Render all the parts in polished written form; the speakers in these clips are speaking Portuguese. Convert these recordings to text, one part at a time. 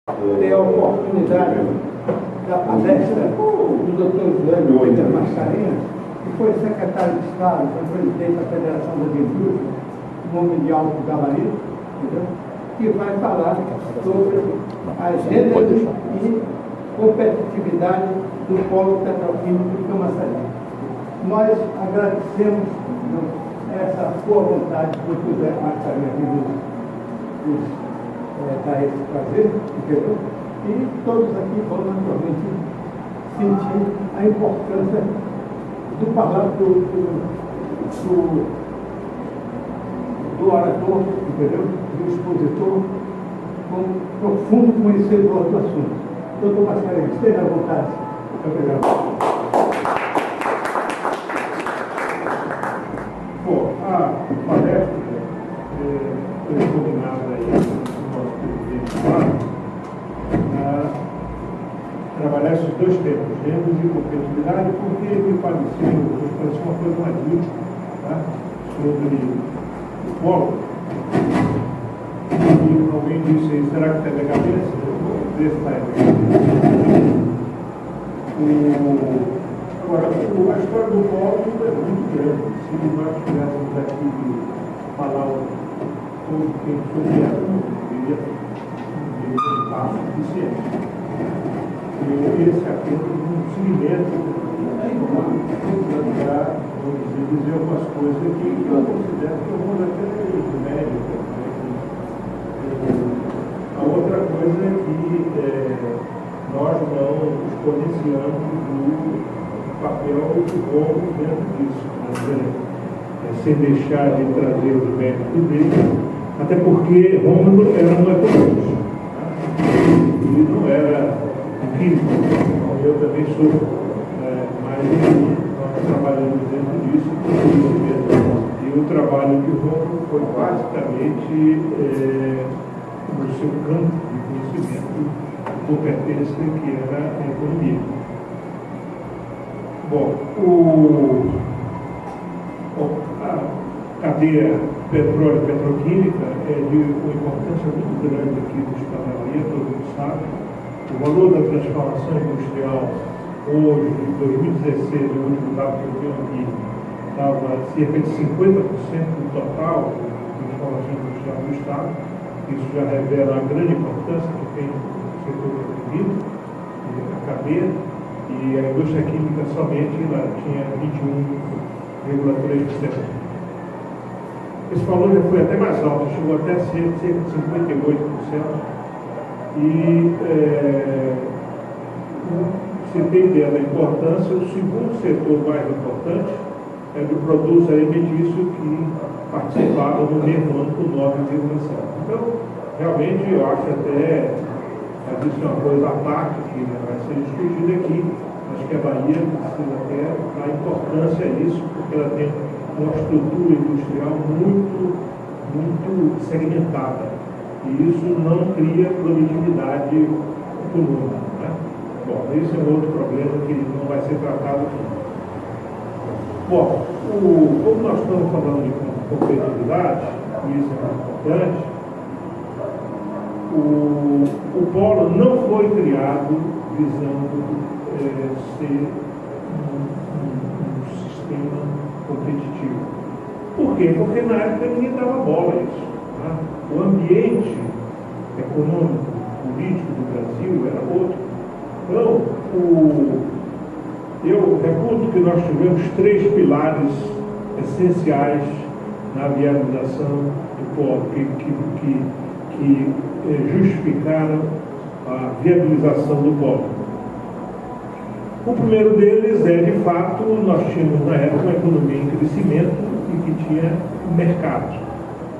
ter a oportunidade da palestra do Dr. José Pedro Mascarenhas, que foi secretário de Estado, foi presidente da Federação das Indústrias, um homem de alto gabarito, entendeu? Que vai falar sobre a agenda e competitividade do polo petroquímico de Camaçari. Nós agradecemos essa boa vontade do José Mascarenhas de nos dar esse prazer, entendeu? E todos aqui vão naturalmente sentir a importância do palavra do orador, entendeu? Do expositor, com profundo conhecedor do assunto. Doutor Mascarenhas, esteja à vontade. Muito obrigado. Bom, a palestra foi combinada aí com o nosso presidente trabalhar esses dois temas, rendas e competitividade, porque me pareceu uma coisa mais útil, tá? Sobre o polo. E alguém disse aí, será que está na cabeça? Vou ver se está aí. Agora, a história do polo é muito grande. Se nós tivéssemos aqui de falar todo o tempo sobre ela, não teria espaço suficiente. Esse capítulo é um segmento para dizer algumas coisas aqui que eu considero que eu vou até médio. A outra coisa é que nós não exponenciamos o papel do Rômulo dentro disso, sem deixar de trazer os méritos dele, até porque Rômulo era um economista, e não era químico. Eu também sou, mas nós trabalhamos dentro disso, e o trabalho de Rômulo foi basicamente no seu campo de conhecimento, competência, que era a economia. Bom, a cadeia petróleo e petroquímica é de uma importância muito grande aqui no estado da Bahia, todo mundo sabe. O valor da transformação industrial hoje, em 2016, o último dado que eu tenho aqui, estava cerca de 50% do total da transformação industrial do estado. Isso já revela a grande importância que tem no setor petroquímico, a cadeia, e a indústria química somente lá tinha 21,3%. Esse valor já foi até mais alto, chegou até a ser cerca de 58%. E você tem ideia da importância, o segundo setor mais importante é do produtos alimentícios que participaram no mesmo ano com 9,7%. Então, realmente, eu acho até, isso é uma coisa à parte que vai ser discutida aqui, acho que a Bahia precisa até dar importância a isso, porque ela tem uma estrutura industrial muito segmentada. E isso não cria produtividade econômica, né? Bom, esse é um outro problema que não vai ser tratado aqui. Bom, como nós estamos falando de competitividade, e isso é muito importante, o polo não foi criado visando ser um sistema competitivo. Por quê? Porque na época ninguém dava bola a isso. O ambiente econômico, político do Brasil era outro. Então, eu reputo que nós tivemos 3 pilares essenciais na viabilização do polo, que justificaram a viabilização do polo. O primeiro deles é, de fato, nós tínhamos na época uma economia em crescimento e que tinha mercado.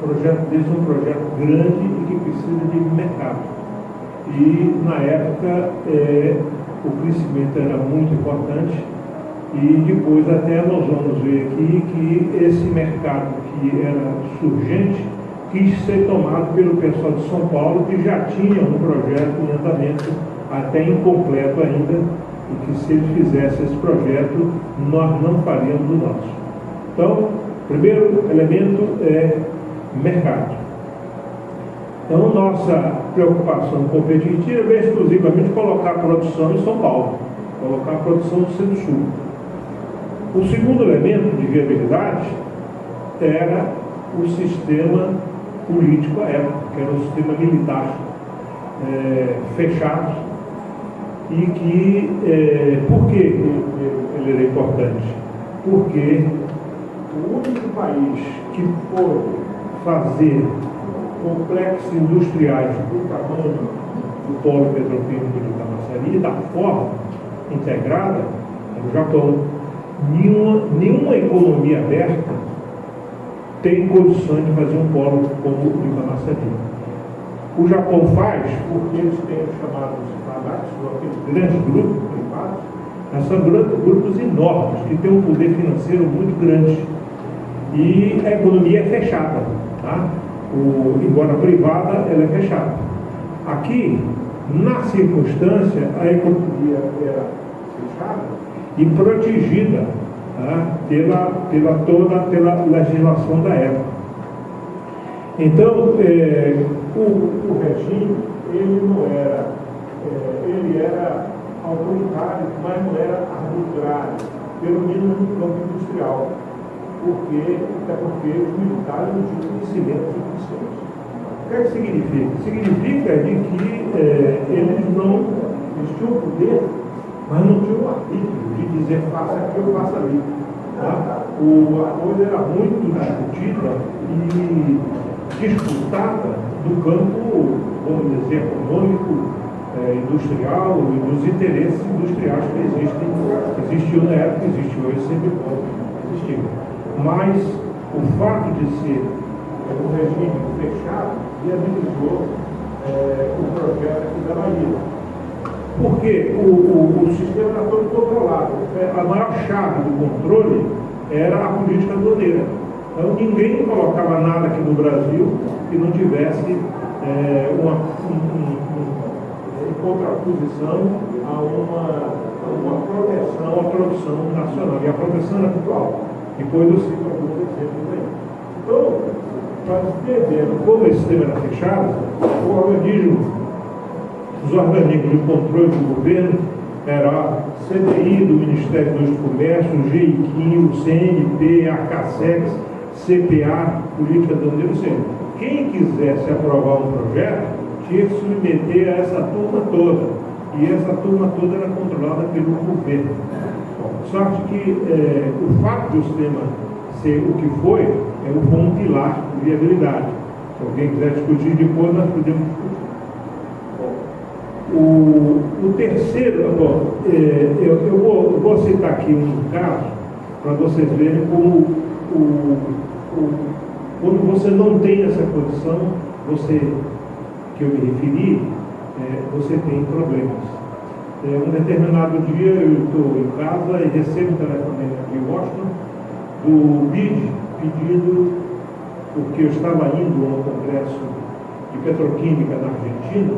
O projeto desse é um projeto grande e que precisa de mercado. E, na época, o crescimento era muito importante e depois até nós vamos ver aqui que esse mercado que era surgente quis ser tomado pelo pessoal de São Paulo, que já tinha um projeto em andamento, até incompleto ainda, e que se ele fizesse esse projeto, nós não faríamos o nosso. Então, o primeiro elemento é mercado. Então, nossa preocupação competitiva é exclusivamente colocar a produção em São Paulo, colocar a produção no Centro-Sul. O segundo elemento de viabilidade era o sistema político à época, que era o sistema militar fechado, e que, por que ele era importante? Porque o único país que pôde fazer complexos industriais do tamanho do polo petroquímico de Camaçari, da forma integrada, é o Japão. Nenhuma economia aberta tem condições de fazer um polo como o de Camaçari. O Japão faz porque eles têm os chamados FADACs, aqueles grandes grupos privados, mas são grupos enormes, que têm um poder financeiro muito grande. E a economia é fechada, tá? Embora privada, ela é fechada. Aqui, na circunstância, a economia era fechada e protegida, tá? pela legislação da época. Então, o regime, ele não era, ele era autoritário, mas não era arbitrário, pelo menos no campo industrial. Até porque os militares não tinham conhecimento suficiente. O que é que significa? Significa de que eles tinham o poder, mas não tinham o arbítrio de dizer faça aqui ou faça ali. Tá? A coisa era muito discutida e disputada do campo, vamos dizer, econômico, industrial e dos interesses industriais que existiam na época, existiam hoje, sempre existiam. Mas o fato de ser um regime fechado viabilizou o projeto aqui da Bahia. Porque o sistema era todo controlado. A maior chave do controle era a política aduaneira. Então ninguém colocava nada aqui no Brasil que não tivesse uma contraposição a uma proteção à produção nacional. E a proteção era muito alta. Depois eu cito alguns exemplos aí. Então, para entender como esse sistema era fechado, os organismos de controle do governo eram a CDI do Ministério do Comércio, o GIQ, o CNP, a CACEX, CPA, Política Aduaneira, ou seja, quem quisesse aprovar um projeto tinha que submeter a essa turma toda. E essa turma toda era controlada pelo governo. Sorte que o fato do sistema ser o que foi, foi um pilar de viabilidade. Se alguém quiser discutir depois, nós podemos discutir. O terceiro, eu vou citar aqui um caso para vocês verem como quando você não tem essa condição, que eu me referi, você tem problemas. Um determinado dia eu estou em casa e recebo um telefonema de Washington do BID pedindo, porque eu estava indo a um congresso de petroquímica na Argentina,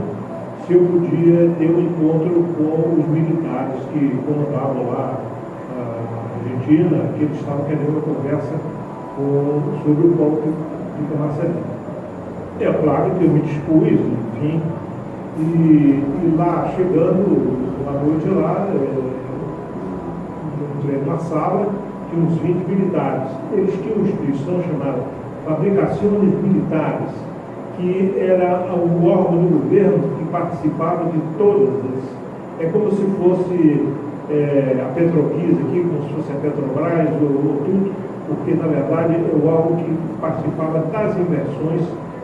se eu podia ter um encontro com os militares que comandavam lá a Argentina, que eles estavam querendo uma conversa sobre o golpe de Camaçari. É claro que eu me dispus, enfim, e lá chegando, uma noite lá, entrei numa sala, tinha uns 20 militares. Eles tinham uma instituição chamada Fabricações Militares, que era o órgão do governo que participava de todas as... É como se fosse a Petroquis aqui, como se fosse a Petrobras ou tudo, porque na verdade é o órgão que participava das inversões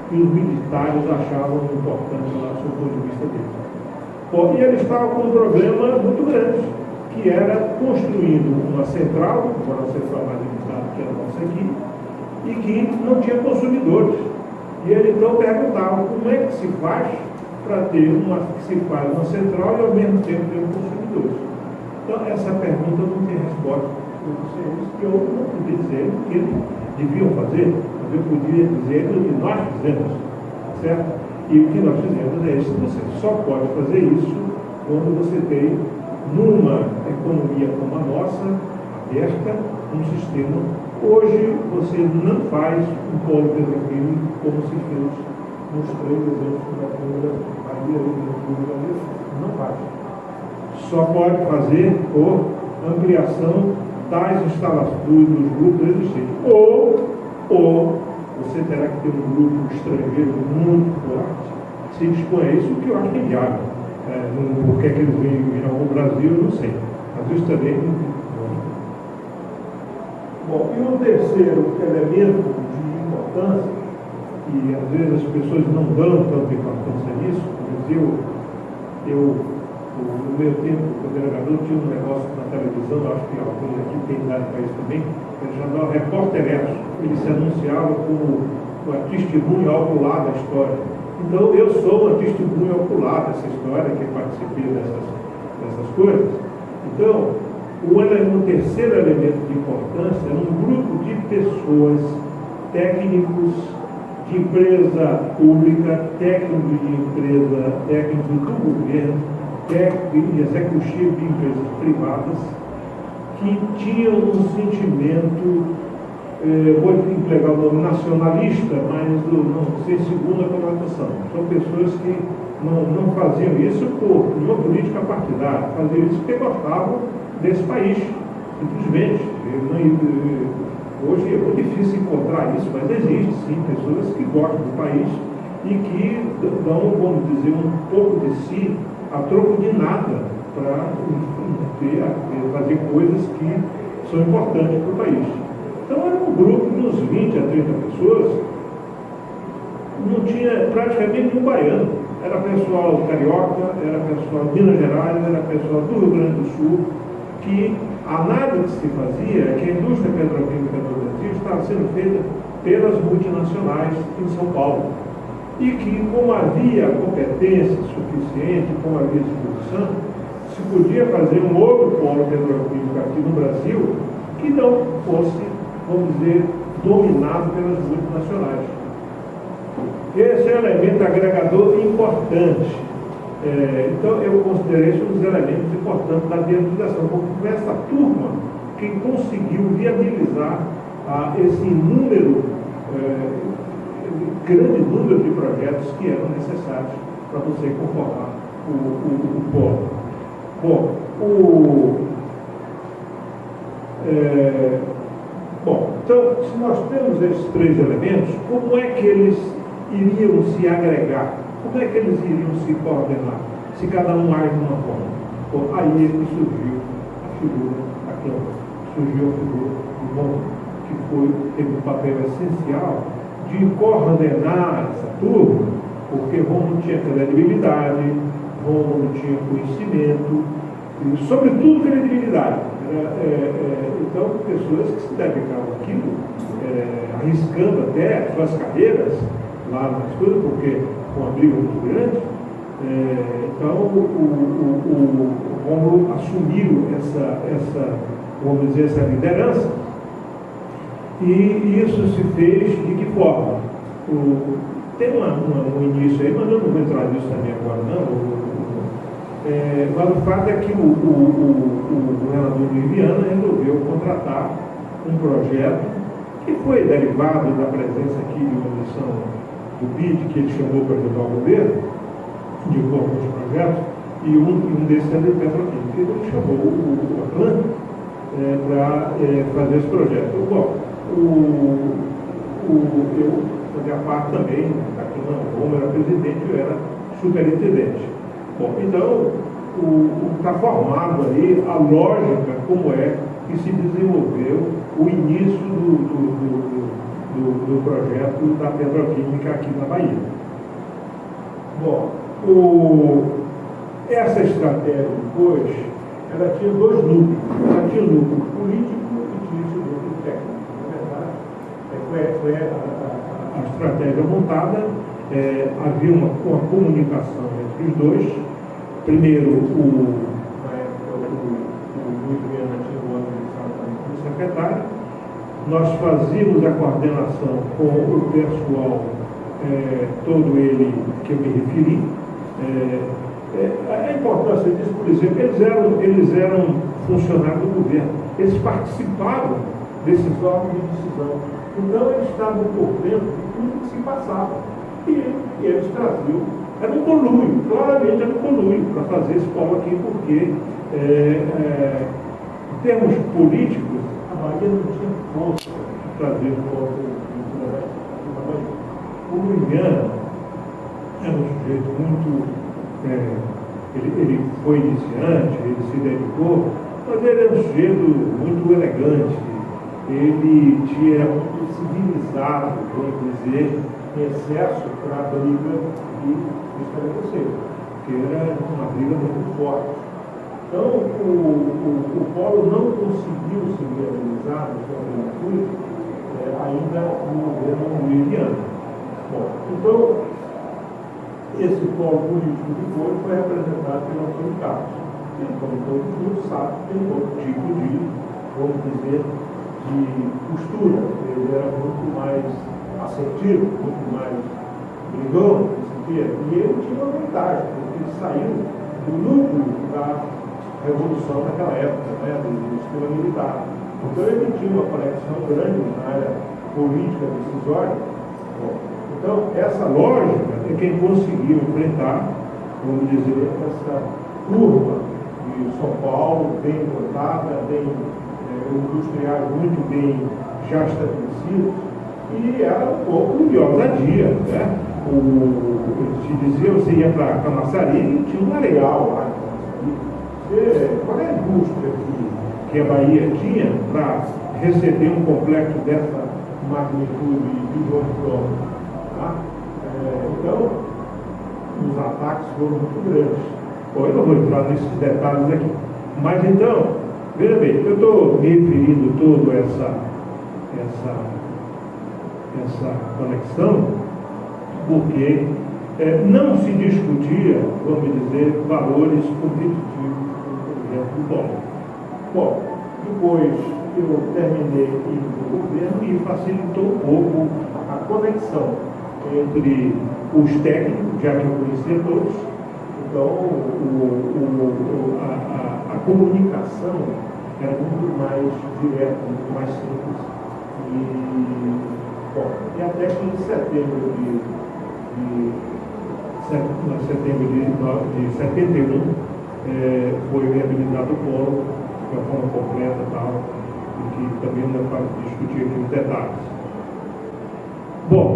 que os militares achavam importantes lá, do ponto de vista deles. Bom, e eles estavam com um problema muito grande, que era construindo uma central, uma central mais limitada que era a nossa aqui, e que não tinha consumidores. E ele então perguntava como é que se faz para ter uma central e ao mesmo tempo ter consumidores. Então essa pergunta não tem resposta por vocês, que eu não podia dizer o que eles deviam fazer, mas eu podia dizer o que nós fizemos, certo? E o que nós fizemos é isso, você só pode fazer isso quando você tem, numa economia como a nossa, aberta, um sistema. Hoje você não faz um polo petroquímico como se fez nos 3 exemplos que nós temos, Bahia, Rio Grande do Sul, não basta. Só pode fazer por ampliação das instalações dos grupos existentes. Ou você terá que ter um grupo estrangeiro muito forte, se dispõe a isso, o que eu acho que é inviável. Por que é que eles vêm ao Brasil, eu não sei. Mas isso também. Bom, e um terceiro elemento de importância, e às vezes as pessoas não dão tanta importância nisso, mas no meu tempo, quando era garoto, tinha um negócio na televisão, acho que alguém aqui tem dado para isso também, que ele chamava Repórter Esso. Ele se anunciava como uma testemunha ocular da história. Então, eu sou uma testemunha ocular dessa história, que participei dessas coisas. Então, o terceiro elemento de importância é um grupo de pessoas, técnicos de empresa pública, técnicos de empresa, técnicos do governo, executivo de empresas privadas, que tinham um sentimento, vou empregar o nome nacionalista, mas não sem segunda conotação. São pessoas que não faziam isso por uma política partidária, faziam isso porque gostavam desse país, simplesmente. Hoje é muito difícil encontrar isso, mas existe sim pessoas que gostam do país e que dão, vamos dizer, um pouco de si a troco de nada para fazer coisas que são importantes para o país. Então era um grupo de uns 20 a 30 pessoas, não tinha praticamente nenhum baiano. Era pessoal carioca, era pessoal de Minas Gerais, era pessoal do Rio Grande do Sul, que a nada que se fazia é que a indústria petroquímica do Brasil estava sendo feita pelas multinacionais em São Paulo. E que, como havia competência suficiente, como havia disposição, se podia fazer um outro polo petroquímico aqui no Brasil que não fosse, vamos dizer, dominado pelas multinacionais. Esse é um elemento agregador importante. Então, eu considerei isso um dos elementos importantes da viabilização, porque foi essa turma que conseguiu viabilizar esse número, grande número de projetos que eram necessários para você conformar o polo. Bom, então, se nós temos esses 3 elementos, como é que eles iriam se agregar? Como é que eles iriam se coordenar? Se cada um age de uma forma. Bom, aí é que surgiu a figura da Câmara, surgiu a figura do Romulo, que teve um papel essencial de coordenar essa turma, porque Romulo tinha credibilidade, Romulo tinha conhecimento, e sobretudo credibilidade. Então, pessoas que se dedicavam àquilo, arriscando até suas carreiras lá nas coisas, porque uma briga muito grande. Então, o Romulo assumiu vamos dizer, essa liderança, e isso se fez de que forma? Tem um início aí, mas eu não vou entrar nisso também agora, não. Mas o fato é que o governador Luiz Viana resolveu contratar um projeto que foi derivado da presença aqui de uma missão do BID, que ele chamou para ajudar o governo, de alguns projetos, e um desses é do Petroquímica. Ele chamou o Atlântico para fazer esse projeto. Bom, eu fazia parte também, aqui não, como era presidente, eu era superintendente. Bom, então, está formado ali a lógica, como é que se desenvolveu o início do projeto da petroquímica aqui na Bahia. Bom, essa estratégia depois, ela tinha 2 núcleos. Ela tinha o núcleo político e tinha esse núcleo técnico. Na verdade, foi a estratégia montada, havia uma comunicação entre os dois. Primeiro, na época, o Luiz Viana tinha o ano de secretário. Nós fazíamos a coordenação com o pessoal, todo ele que eu me referi. A importância disso, por exemplo, eles eram funcionários do governo. Eles participavam desses órgãos de decisão. Então, eles estavam por dentro de tudo que se passava. E eles traziam, era um conluio, claramente era um conluio para fazer esse polo aqui, porque em termos políticos, a Bahia não tinha força de trazer o polo político. O Luiziano era um sujeito muito... ele foi iniciante, ele se dedicou, mas ele era um sujeito muito elegante, ele tinha muito civilizado, vamos dizer, em excesso para a briga que estabeleceu, porque era uma briga muito forte. Então, o Polo não conseguiu se viabilizar no seu juventude ainda no governo luiziano. Bom, então, esse polo político que foi representado pelo Antônio Carlos. Ele, como todo mundo sabe, tem outro tipo de, vamos dizer, de postura. Ele era muito mais assertivo, muito mais brigão, e ele tinha uma vantagem, porque ele saiu do núcleo da Revolução naquela época, né, do sistema militar. Então ele tinha uma conexão grande na área política decisória. Então, essa lógica é quem conseguiu enfrentar, vamos dizer, essa curva de São Paulo, bem votada, industriais muito bem já estabelecidos, e era um pouco de ousadia, né? Se dizia, você ia para Camaçari e tinha um areal lá. Qual é a indústria que a Bahia tinha para receber um complexo dessa magnitude de quilômetros? Então, os ataques foram muito grandes. Bom, eu não vou entrar nesses detalhes aqui. Mas então, veja bem, eu estou me referindo todo essa conexão porque não se discutia, vamos dizer, valores competitivos dentro do polo. Bom, depois eu terminei no governo e facilitou um pouco a conexão entre os técnicos, já que eu conhecia todos. Então, a comunicação era muito mais direta, muito mais simples. E até que em setembro de 71 foi reabilitado o polo de uma forma completa e tal, e que também não é para discutir aqui os detalhes. Bom,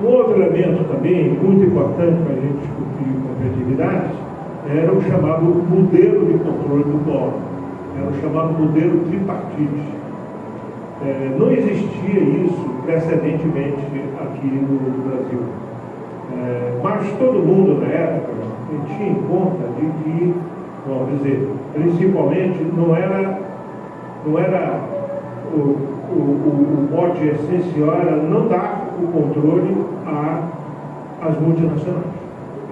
um outro elemento também muito importante para a gente discutir competitividade era o chamado modelo de controle do polo, era o chamado modelo tripartite. Não existia isso precedentemente aqui no Brasil. Mas todo mundo na época tinha em conta de que, vamos dizer, principalmente não era o mote essencial era não dar o controle às multinacionais,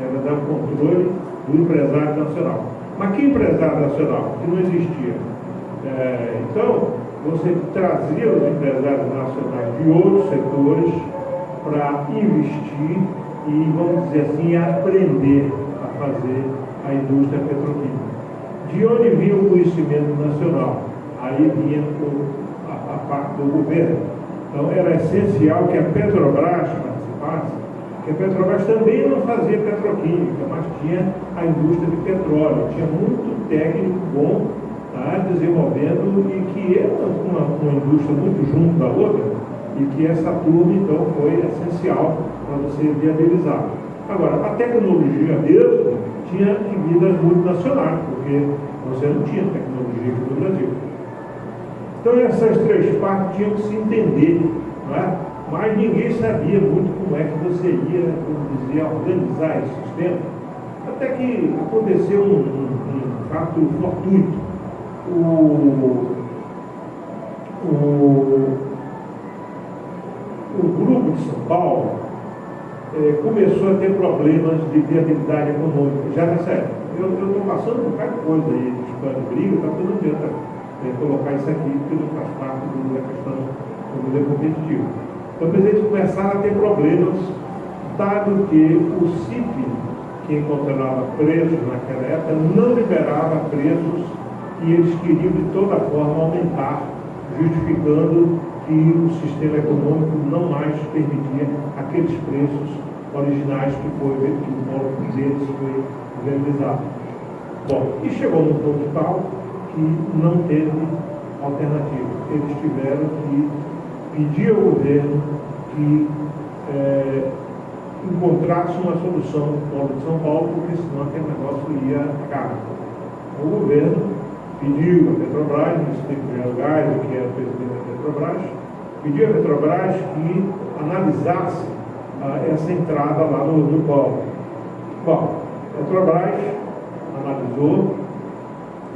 era dar o controle do empresário nacional. Mas que empresário nacional? Que não existia. Então, você trazia os empresários nacionais de outros setores para investir e, vamos dizer assim, aprender a fazer a indústria petroquímica. De onde vinha o conhecimento nacional? Aí vinha a parte do governo. Então, era essencial que a Petrobras participasse, que a Petrobras também não fazia petroquímica, mas tinha a indústria de petróleo, tinha muito técnico bom desenvolvendo e que é uma indústria muito junto da outra e que essa turma, então, foi essencial para você viabilizar. Agora, a tecnologia mesmo tinha que vir das multinacionais, porque você não tinha tecnologia aqui no Brasil. Então, essas três partes tinham que se entender, não é? Mas ninguém sabia muito como é que você ia, vamos dizer, organizar esse sistema, até que aconteceu um fato fortuito. O grupo de São Paulo começou a ter problemas de viabilidade econômica, já nessa época. Eu estou passando um bocado de coisa aí, de briga, está tudo tenta colocar isso aqui, porque não faz parte da questão do modelo competitivo. Então, eles começaram a ter problemas, dado que o CIP, que encontrava presos naquela época, não liberava presos e eles queriam de toda forma aumentar, justificando que o sistema econômico não mais permitia aqueles preços originais que o polo deles foi realizado. Bom, e chegou num ponto tal que não teve alternativa. Eles tiveram que pedir ao governo que encontrasse uma solução no polo de São Paulo, porque senão aquele negócio ia caro. O governo pediu a Petrobras, o Ministério do Gás, que era o presidente da Petrobras, pediu a Petrobras que analisasse essa entrada lá no polo. Bom, a Petrobras analisou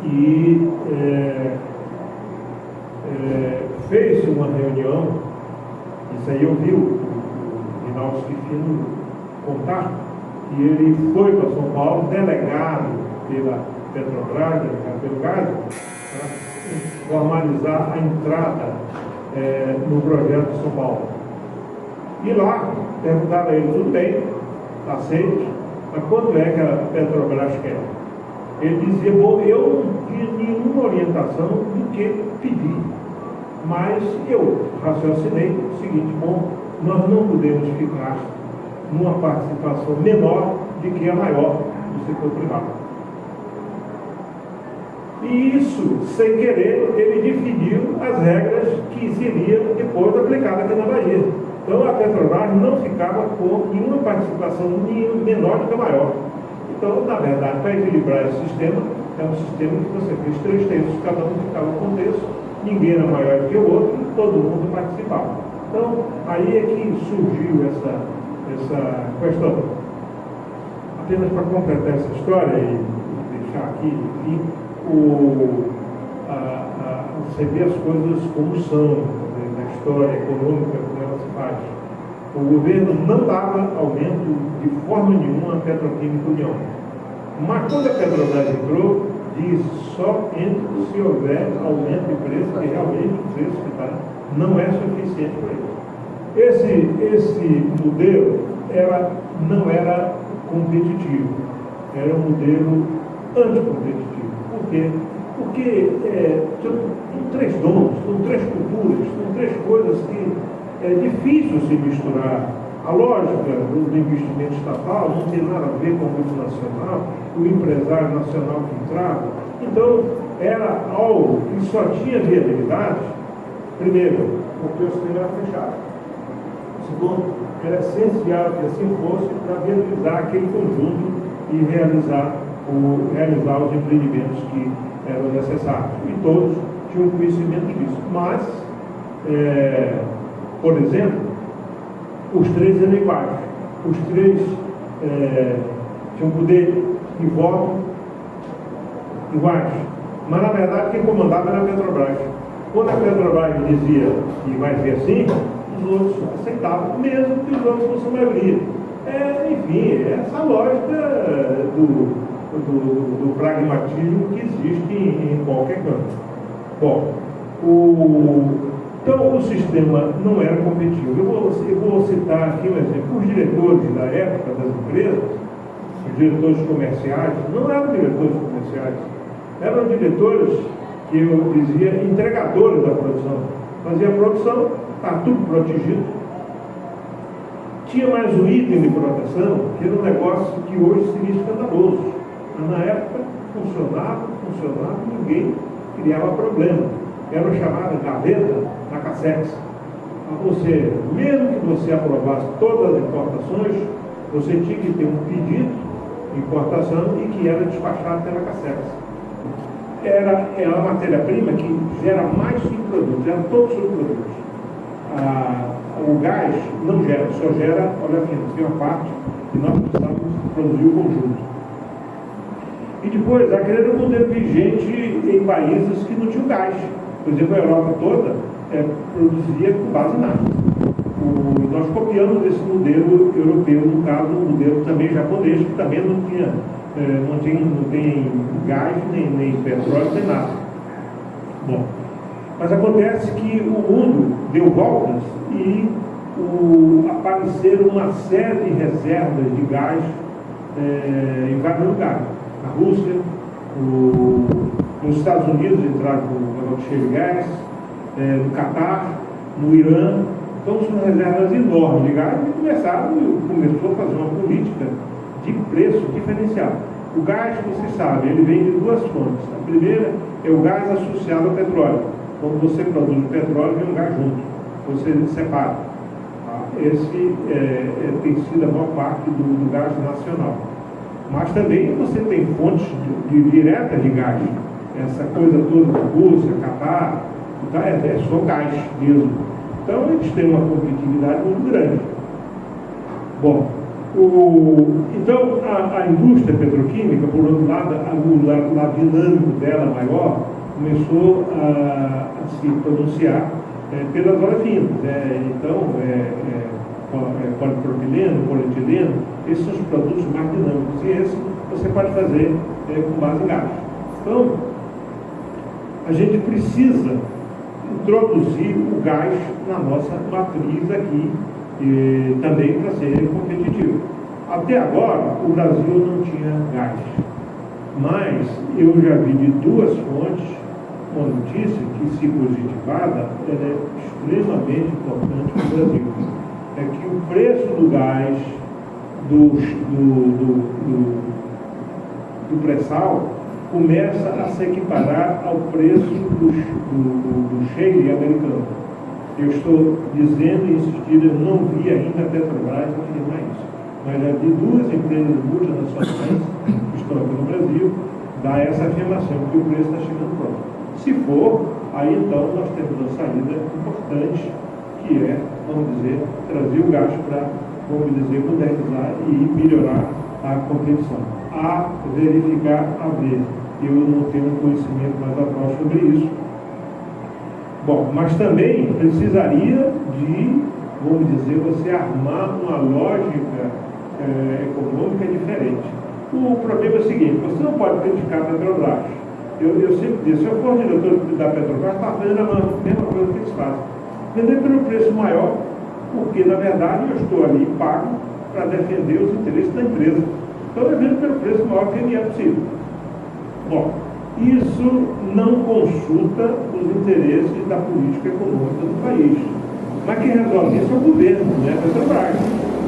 e fez uma reunião. Isso aí eu vi o Rinaldo Schifino contar, que ele foi para São Paulo, delegado pela Petrobras, pelo gás, para formalizar a entrada no projeto de São Paulo. E lá perguntaram a ele: tudo bem, está aceito, mas quanto é que a Petrobras quer? Ele dizia: bom, eu não tinha nenhuma orientação do que pedir, mas eu raciocinei o seguinte: bom, nós não podemos ficar numa participação menor de que a maior do setor privado. E isso, sem querer, ele definiu as regras que seriam depois aplicadas aqui na Bahia. Então a Petrobras não ficava com nenhuma participação menor do que a maior. Então, na verdade, para equilibrar esse sistema, é um sistema que você fez 3 terços, cada um ficava com um terço, ninguém era maior do que o outro e todo mundo participava. Então, aí é que surgiu essa questão. Apenas para completar essa história e deixar aqui, enfim, você vê as coisas como são, na história econômica, como ela se faz. O governo não dava aumento de forma nenhuma à Petroquímica União. Mas quando a Petrobras entrou, diz: só entra se houver aumento de preço, que realmente o preço que está não é suficiente para isso. Esse modelo não era competitivo, era um modelo anticompetitivo. Por quê? Porque são 3 donos, são 3 culturas, são 3 coisas que é difícil se misturar. A lógica do investimento estatal não tem nada a ver com o multinacional, o empresário nacional que entrava. Então, era algo que só tinha viabilidade, primeiro, porque o sistema era fechado. Segundo, era essencial que assim fosse para viabilizar aquele conjunto e realizar os empreendimentos que eram necessários. E todos tinham conhecimento disso. Mas, por exemplo, os 3 eram iguais. Os 3 tinham poder e voto iguais. Mas, na verdade, quem comandava era a Petrobras. Quando a Petrobras dizia que vai ser assim, os outros aceitavam, mesmo que os outros fossem a maioria. Enfim, essa lógica do pragmatismo que existe em qualquer canto. Bom, então o sistema não era competitivo. Eu vou citar aqui um exemplo. Os diretores da época das empresas, os diretores comerciais, não eram diretores comerciais, eram diretores que eu dizia entregadores da produção. Fazia a produção, estava tudo protegido. Tinha mais um item de proteção, que era um negócio que hoje seria escandaloso. Mas na época funcionava, ninguém criava problema. Era o chamado gaveta da Cassex. Você, mesmo que você aprovasse todas as importações, você tinha que ter um pedido de importação e que era despachado pela Cassex. É a matéria-prima que gera mais subprodutos, gera todos os subprodutos. O gás não gera, só gera oleofinos, tem uma parte que nós precisamos produzir o conjunto. E depois, aquele era um modelo vigente em países que não tinham gás. Por exemplo, a Europa toda produzia com base nada. Nós copiamos esse modelo europeu, no caso, um modelo também japonês, que também não tem gás, nem petróleo, nem nada. Bom, mas acontece que o mundo deu voltas e apareceram uma série de reservas de gás em vários lugares. Na Rússia, nos Estados Unidos entraram com o negócio cheio de gás, no Catar, no Irã, Então são reservas enormes de gás e começou a fazer uma política de preço diferenciado. O gás, você sabe, ele vem de duas fontes. A primeira é o gás associado ao petróleo. Quando você produz o petróleo, vem um gás junto. Você separa. Esse tem sido a maior parte do gás nacional. Mas também você tem fontes diretas de gás. Essa coisa toda da Rússia, Catar, é só gás mesmo. Então eles têm uma competitividade muito grande. Bom, então a indústria petroquímica, por outro lado, o lado dinâmico dela maior, começou a se pronunciar pelas olefinas. Polipropileno, polietileno, esses são os produtos mais dinâmicos. E esse você pode fazer com base em gás. Então, a gente precisa introduzir o gás na nossa matriz aqui, também para ser competitivo. Até agora, o Brasil não tinha gás. Mas eu já vi de duas fontes uma notícia que, se positivada, ela é extremamente importante para o Brasil. É que o preço do gás do pré-sal começa a se equiparar ao preço do shale americano. Eu estou dizendo e insistindo, eu não vi ainda a Petrobras afirmar isso, mas já vi duas empresas multinacionais que estão aqui no Brasil dar essa afirmação, que o preço está chegando próximo. Se for, aí então nós temos uma saída importante, que é, vamos dizer, trazer o gás para, vamos dizer, modernizar e melhorar a competição. A verificar, a ver. Eu não tenho conhecimento mais atual sobre isso. Bom, mas também precisaria de, vamos dizer, você armar uma lógica econômica diferente. O problema é o seguinte: você não pode criticar a Petrobras. Eu sempre disse, se eu for diretor da Petrobras, está fazendo a mesma coisa que eles fazem. Vender pelo preço maior, porque, na verdade, eu estou ali pago para defender os interesses da empresa. Então, eu vendo pelo preço maior que é possível. Bom, isso não consulta os interesses da política econômica do país. Mas quem resolve isso é o governo, não é a Petrobras.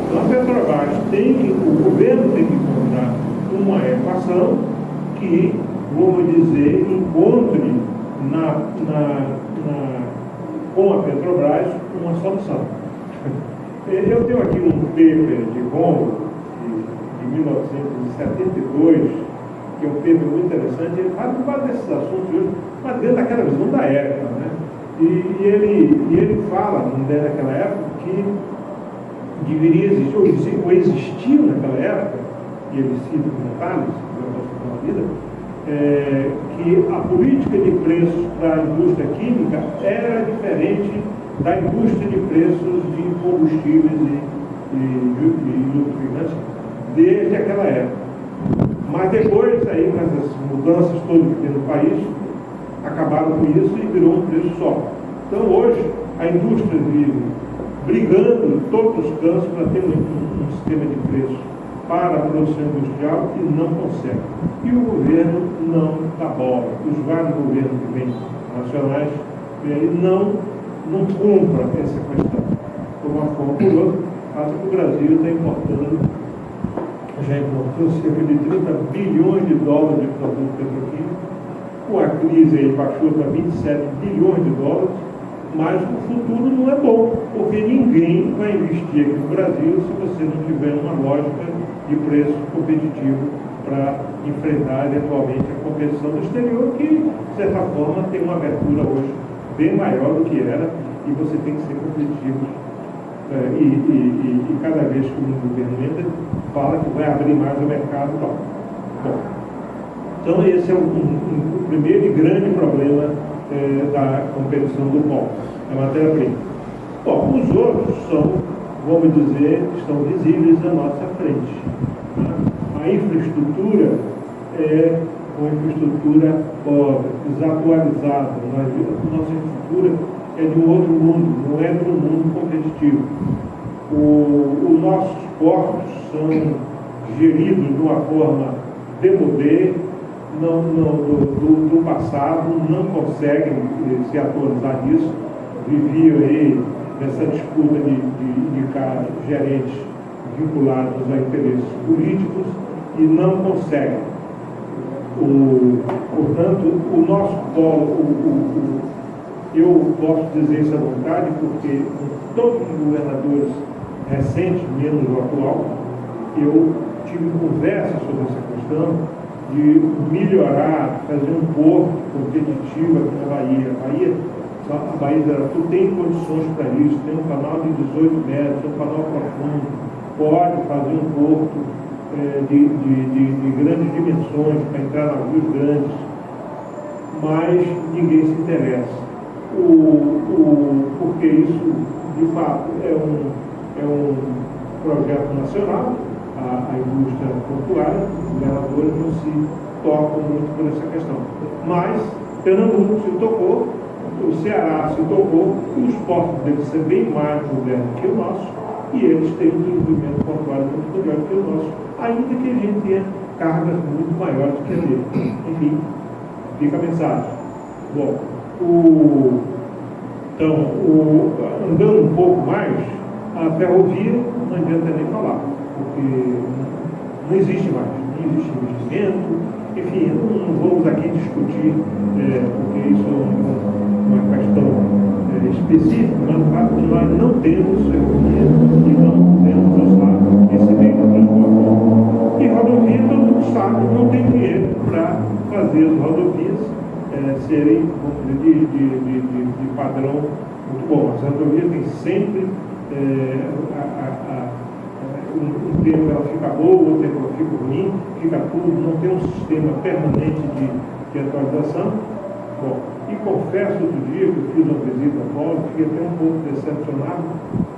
Então, a Petrobras o governo tem que encontrar uma equação que, vamos dizer, encontre com a Petrobras uma solução. Eu tenho aqui um paper de Romo, de 1972, que é um paper muito interessante. Ele fala de vários desses assuntos hoje, mas dentro daquela visão da época, né? E ele fala, naquela época, que deveria existir, ou existiu naquela época, e ele cita com detalhes, na vida, que a política de preços para a indústria química era diferente da indústria de preços de combustíveis e lubrificantes desde aquela época. Mas depois, aí, com essas mudanças todas que tem no país, acabaram com isso e virou um preço só. Então hoje a indústria vive brigando em todos os cantos para ter um sistema de preços para a produção industrial e não consegue. E o governo não dá bola. Os vários governos que vêm nacionais não compram essa questão. Por uma forma ou por outra, acho que o Brasil está importando, já importou cerca de 30 bilhões de dólares de produto petroquímico. Com a crise aí baixou para 27 bilhões de dólares, mas o futuro não é bom, porque ninguém vai investir aqui no Brasil se você não tiver uma lógica de preço competitivo para enfrentar eventualmente a competição do exterior, que de certa forma tem uma abertura hoje bem maior do que era, e você tem que ser competitivo. E cada vez que o governo entra, fala que vai abrir mais o mercado e tal. Bom, então esse é o primeiro e grande problema da competição do polo, da matéria-prima. Bom, os outros são, vamos dizer, estão visíveis à nossa frente. Tá? A infraestrutura é uma infraestrutura pobre, desatualizada. A nossa infraestrutura é de um outro mundo, não é de um mundo competitivo. Os nossos portos são geridos de uma forma demodê, do passado, não conseguem se atualizar nisso. Viviam aí nessa disputa de indicar gerentes vinculados a interesses políticos e não conseguem. Portanto, o nosso polo, eu posso dizer isso à vontade, porque com todos os governadores recentes, menos o atual, eu tive conversa sobre essa questão de melhorar, fazer um porto competitivo aqui na Bahia. A Bahia tem condições para isso, tem um canal de 18 metros, um canal profundo, pode fazer um porto de grandes dimensões para entrar navios grandes, mas ninguém se interessa. Porque isso, de fato, é um projeto nacional, a indústria portuária, os governadores não se tocam muito por essa questão. Mas Pernambuco se tocou, o Ceará se tocou, e os portos devem ser bem mais modernos que o nosso, e eles têm um desenvolvimento portuário muito melhor que o nosso, ainda que a gente tenha cargas muito maiores que a dele. Enfim, fica a mensagem. Bom, andando um pouco mais, a ferrovia não adianta nem falar, porque não existe mais, não existe investimento, enfim, não vamos aqui discutir, porque isso é uma questão específica, mas no fato de nós não temos ferrovia e não temos usado esse meio de transporte. E rodovia, todo mundo sabe, não tem dinheiro para fazer as rodovias serem, vamos dizer, de padrão muito bom. As rodovias têm sempre um tempo ela fica boa, outro tempo ela fica ruim, fica tudo, não tem um sistema permanente de atualização. Bom, e confesso outro dia que eu fiz uma visita ao Polo, fiquei até um pouco decepcionado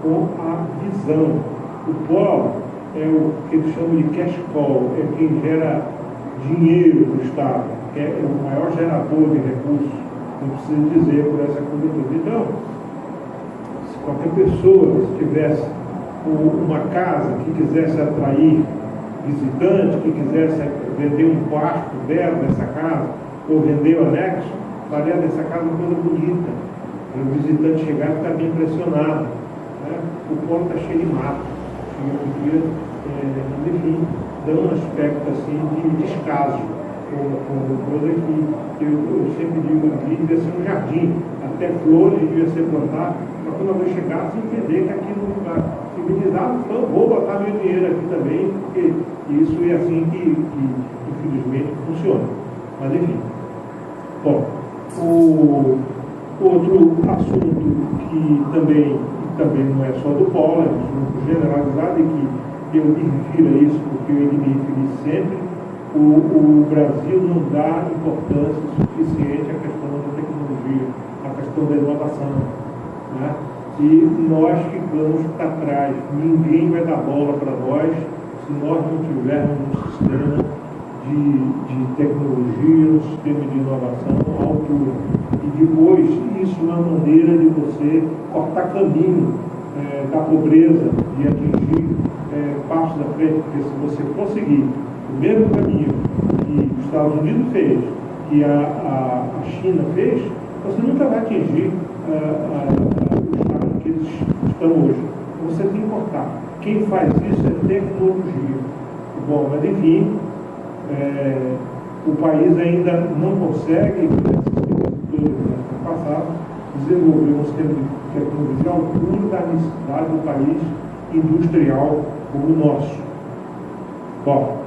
com a visão. O Polo é o que eles chamam de cash cow, é quem gera dinheiro para o Estado, é o maior gerador de recursos, não preciso dizer por essa coisa toda. Então, se qualquer pessoa tivesse uma casa que quisesse atrair visitante, que quisesse vender um quarto dela nessa casa, ou vender o anexo, faria dessa casa uma coisa bonita, para o visitante chegar e ficar bem impressionado. Né? O polo está cheio de mato, enfim, dá um aspecto assim de descaso, uma coisa que eu sempre digo aqui, devia ser um jardim, até flores devia ser plantado, para quando alguém chegasse entender que aqui no lugar civilizado, então vou botar meu dinheiro aqui também, porque isso é assim que infelizmente funciona. Mas enfim. Bom, o outro assunto que também não é só do polo, é um assunto generalizado e que eu me refiro a isso porque eu me referi sempre, o Brasil não dá importância suficiente à questão da tecnologia, à questão da inovação. Né? E nós ficamos para trás, ninguém vai dar bola para nós se nós não tivermos um sistema de tecnologia, um sistema de inovação à altura. E depois, isso é uma maneira de você cortar caminho da pobreza e atingir passos da frente, porque se você conseguir o mesmo caminho que os Estados Unidos fez, que a China fez, você nunca vai atingir o estado que eles estão hoje. Então você tem que cortar. Quem faz isso é tecnologia. Bom, mas enfim, o país ainda não consegue, no passado, desenvolver um sistema de tecnologia à altura da necessidade do país industrial como o nosso. Bom,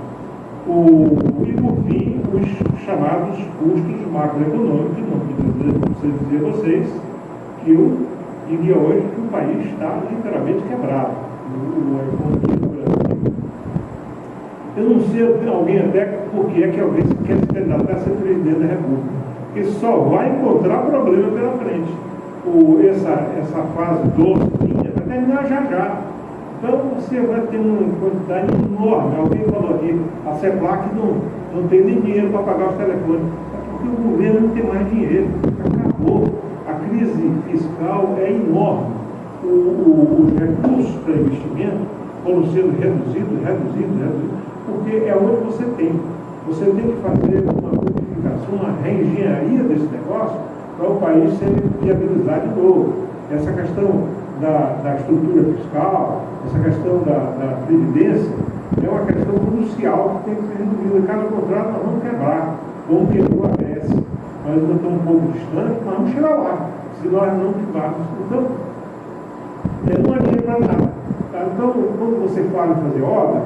e por fim, os chamados custos macroeconômicos, não preciso dizer a vocês que eu diria hoje que o país está literalmente quebrado. A economia do Brasil. Eu não sei alguém até porque é que alguém quer se candidatar a ser presidente da República, porque só vai encontrar problema pela frente. Essa fase doce vai terminar já. Então você vai ter uma quantidade enorme. Alguém falou aqui, a CEPLAC não tem nem dinheiro para pagar os telefones. É porque o governo não tem mais dinheiro. Acabou. A crise fiscal é enorme. Os recursos para investimento foram sendo reduzidos, porque é onde você tem. Você tem que fazer uma modificação, uma reengenharia desse negócio para o país ser viabilizado de novo. Essa questão da estrutura fiscal, essa questão da previdência, é uma questão crucial que tem que ser resolvida. Caso contrário, nós vamos quebrar, como quebrou a Grécia. Nós ainda estamos um pouco distantes, mas vamos chegar lá, se nós não ficarmos. Então, não é dinheiro para nada. Tá? Então, quando você fala em fazer obra,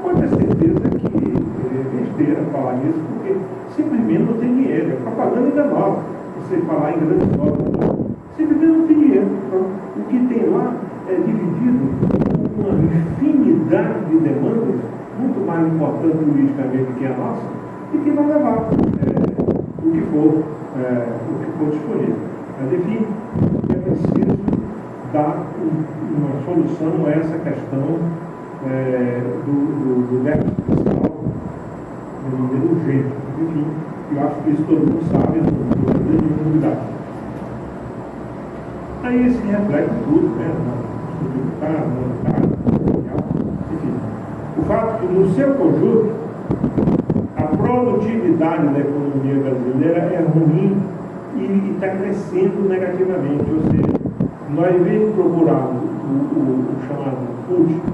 pode ter certeza que é besteira falar isso, porque simplesmente não tem dinheiro. É propaganda enganosa. Você falar em grandes obras, simplesmente não tem dinheiro. Então, o que tem lá é dividido em uma infinidade de demandas, muito mais importante politicamente que a nossa, e que vai levar o que for disponível. Mas, enfim, é preciso dar uma solução a essa questão do déficit fiscal de maneira urgente. Enfim, eu acho que isso todo mundo sabe, não tem nenhuma novidade. Aí esse reflete tudo, né? Enfim, o fato que no seu conjunto a produtividade da economia brasileira é ruim e está crescendo negativamente, ou seja, nós vem procurando o chamado custo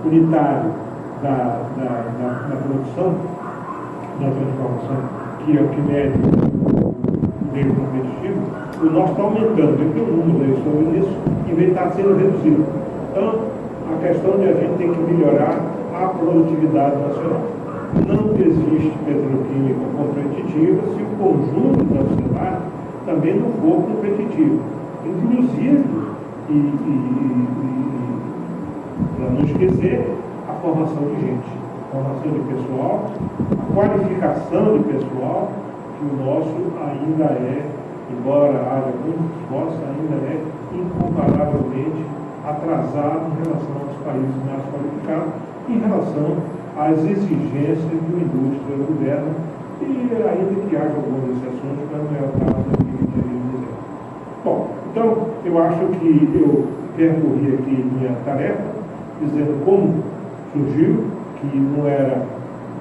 unitário da produção, da transformação, que é o que mede o meio competitivo, o nosso está aumentando, tem um número aí sobre isso, em vez de estar sendo reduzido. Então, a questão de a gente tem que melhorar a produtividade nacional. Não existe petroquímica competitiva se o conjunto da sociedade também não for competitivo. Inclusive, para não esquecer, a formação de gente, a formação de pessoal, a qualificação de pessoal, que o nosso ainda é, embora haja muitos esforços, ainda é incomparavelmente atrasado em relação aos países mais qualificados, em relação às exigências de uma indústria moderna, e ainda que haja algumas exceções, mas não é o caso aqui que queríamos dizer. Bom, então, eu acho que eu percorri aqui minha tarefa, dizendo como surgiu, que não era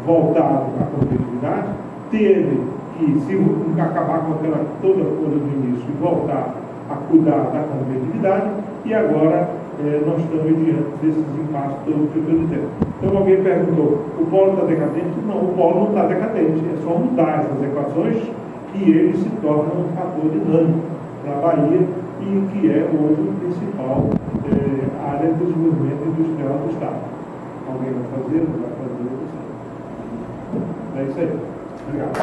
voltado à competitividade, teve que se acabar com aquela toda coisa do início e voltar a cuidar da competitividade, e agora nós estamos diante desses impasses todos que eu estou dizendo. Então alguém perguntou, o polo está decadente? Não, o polo não está decadente, é só mudar essas equações que ele se torna um fator dinâmico para a Bahia e que é hoje a principal área de desenvolvimento industrial do Estado. Alguém vai fazer? Não vai fazer? É isso aí. Obrigado.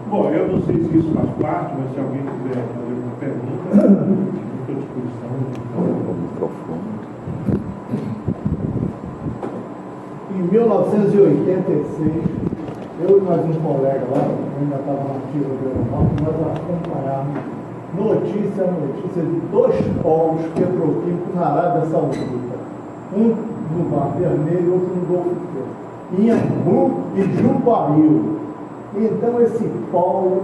Bom, eu não sei se isso faz parte, mas se alguém quiser fazer uma pergunta, estou à disposição. Em 1986, eu e mais um colega lá, eu ainda estava na ativa do aeronáutico, nós acompanhamos notícia de 2 polos petroquímicos na Arábia Saudita. Um no Mar Vermelho e outro no Golfo Persa. Iambu e Jubail. Então esses polos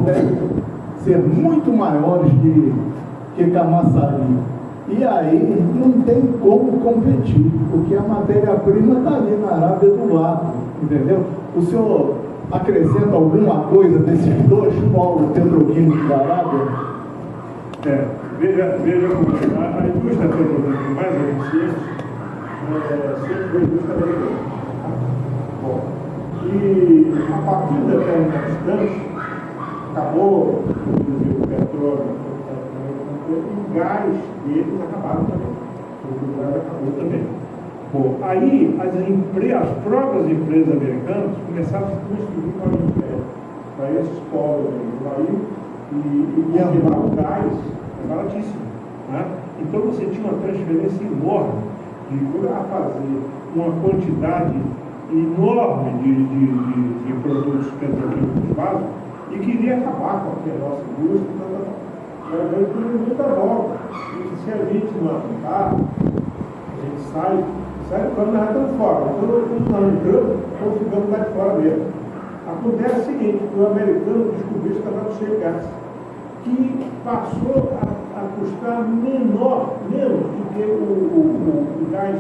devem ser muito maiores que Camaçari. E aí não tem como competir, porque a matéria-prima está ali na Arábia do lado, entendeu? O senhor acrescenta alguma coisa desses 2 polos petroquímicos da Arábia? Veja como a indústria petroquímica mais eficiente sempre foi indústria americana. Bom, e a partir de determinado instante, acabou, inclusive, o petróleo, e o gás deles acabaram também. O gás acabou também. Bom, aí as próprias empresas americanas começaram a se construir para esses polos aí, e lá o gás é baratíssimo. Né? Então você tinha uma transferência enorme a fazer uma quantidade enorme de produtos petroquímicos básicos e queria acabar com a nossa indústria. Mas eu tenho muita volta. E se a gente não aplicar, a gente sai quando nós estamos fora. Quando nós estamos entrando, estamos ficando lá de fora mesmo. Acontece o seguinte, o americano descobriu que estava cheio de gás, que passou a custar menos do que o gás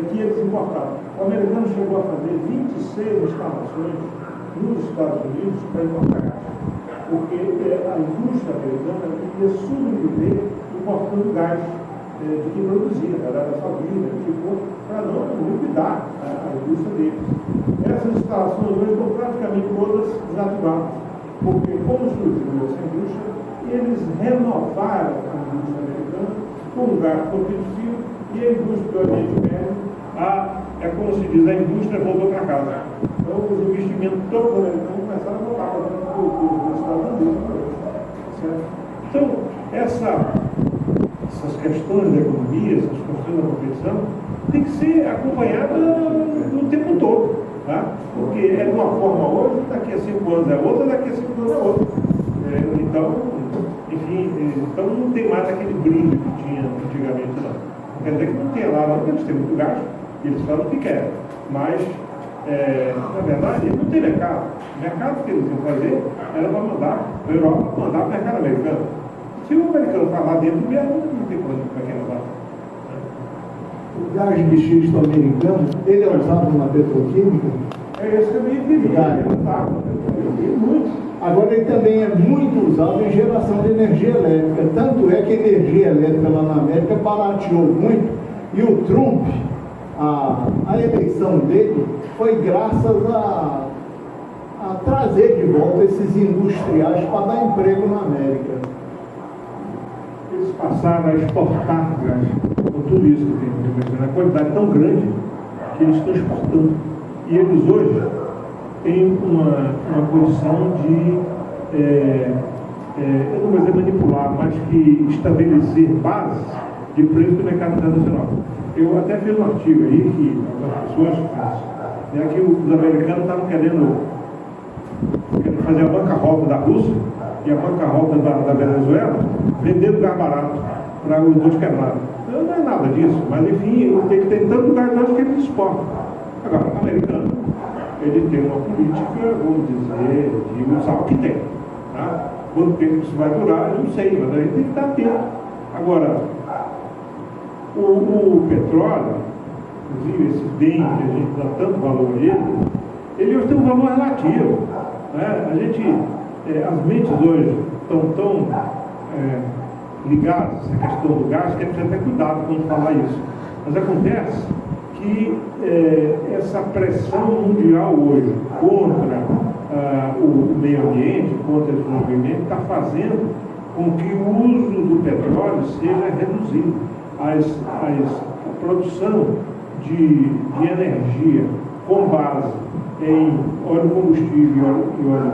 que eles importavam. O americano chegou a fazer 26 instalações nos Estados Unidos para importar gás, porque a indústria americana ia sobreviver importando gás de que produzia, da Arábia Saudita, para não liquidar a indústria deles. Essas instalações hoje estão praticamente todas desativadas, porque como surgiu essa indústria, eles renovaram a indústria americana com um gás competitivo e a indústria do Oriente Médio, é como se diz, a indústria voltou para casa. Então os investimentos todos americanos começaram a voltar para os Estados Unidos. Certo? Então, essas questões da economia, essas questões da competição, tem que ser acompanhada o tempo todo. Tá? Porque é de uma forma hoje, daqui a 5 anos é outra, daqui a 5 anos é outra. Então, enfim, então não tem mais aquele brilho que tinha antigamente, não. Não quer dizer que não tenha lá, não, porque eles têm muito gasto, e eles falam o que querem. Mas, na verdade, não tem mercado. O mercado que eles iam fazer era para mandar a Europa mandar para o mercado americano. Se o americano está lá dentro mesmo, não tem problema para quem levar. O gás de xisto americano, ele é usado na petroquímica? É isso que eu me referi. Muito. Agora, ele também é muito usado em geração de energia elétrica. Tanto é que a energia elétrica lá na América barateou muito. E o Trump, a eleição dele foi graças a trazer de volta esses industriais para dar emprego na América. Eles passaram a exportar gás, com tudo isso que tem, uma quantidade tão grande que eles estão exportando. E eles hoje têm uma posição de, eu não vou dizer manipular, mas que estabelecer bases de preço do mercado internacional. Eu até fiz um artigo aí que as pessoas que os americanos estavam querendo fazer a bancarrota da Rússia e a bancarrota da Venezuela, vendendo gás barato para os dois quebrados. Não é nada disso, mas enfim, ele tem tanto gás que ele exporta. Agora, o americano, ele tem uma política, vamos dizer, de usar o que tem. Tá? Quanto tempo isso vai durar, eu não sei, mas a gente tem que estar atento. Agora, o petróleo, inclusive esse bem que a gente dá tanto valor a ele hoje tem um valor relativo. Né? A gente, as mentes hoje estão tão ligadas à questão do gás que a gente precisa ter cuidado quando falar isso. Mas acontece que essa pressão mundial hoje contra o meio ambiente, contra esse movimento, está fazendo com que o uso do petróleo seja reduzido. A produção de energia com base em óleo combustível e óleo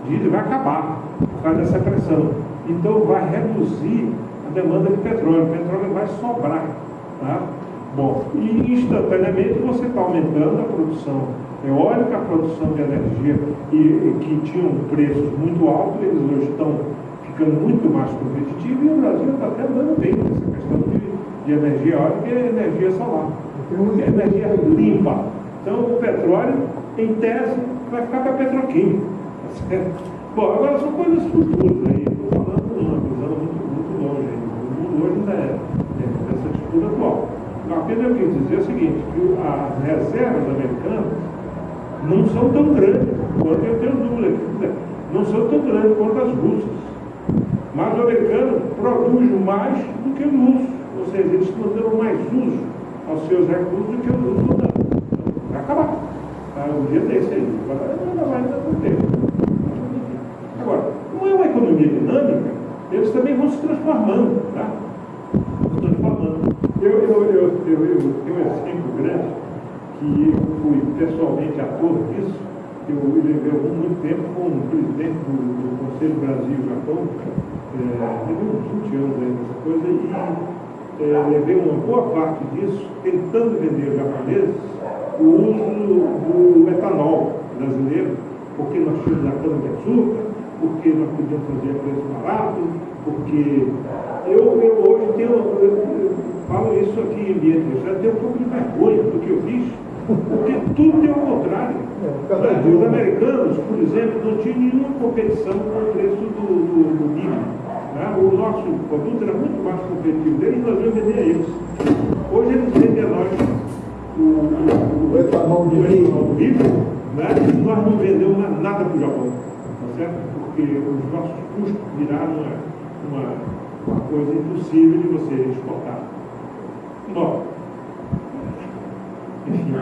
diesel vai acabar por causa dessa pressão. Então vai reduzir a demanda de petróleo. O petróleo vai sobrar. Tá? Bom, e instantaneamente você está aumentando a produção eólica, a produção de energia que tinham preços muito altos, eles hoje estão ficando muito mais competitivos, e o Brasil está até dando bem nessa questão de energia eólica e energia solar. É energia limpa. Então o petróleo, em tese, vai ficar para a petroquímica. Certo? Bom, agora são coisas futuras aí. Estou falando de uma visão muito longe. O mundo hoje ainda é dessa disputa atual. Apenas eu quis dizer o seguinte, que as reservas americanas não são tão grandes quanto eu tenho dúvida aqui, não são tão grandes quanto as russas. Mas o americano produz mais do que os russos, ou seja, eles estão dando mais uso aos seus recursos do que os russos estão dando. Então, vai acabar. Tá? O dia desse aí. Agora ainda vai dar por tempo. Agora, não é uma economia dinâmica, eles também vão se transformando. Tá? Eu tenho um exemplo grande que eu fui pessoalmente ator disso. Eu levei muito tempo como presidente do Conselho Brasil-Japão, levei uns 20 anos aí nessa coisa, e levei uma boa parte disso tentando vender aos japoneses o uso do etanol brasileiro, porque nós tínhamos a cana-de-açúcar, porque nós podíamos fazer a preço barato, porque eu hoje eu falo isso aqui em ambiente, eu já tenho um pouco de vergonha do que eu fiz, porque tudo tem o contrário. Os americanos, por exemplo, não tinham nenhuma competição com o preço do milho. Né? O nosso produto era muito mais competitivo deles e nós íamos vender a eles. Hoje eles vendem a nós. do etanol de litro, né? Nós não vendemos mais nada para o Japão, tá certo? Porque os nossos custos viraram uma coisa impossível de você exportar. Bom, enfim,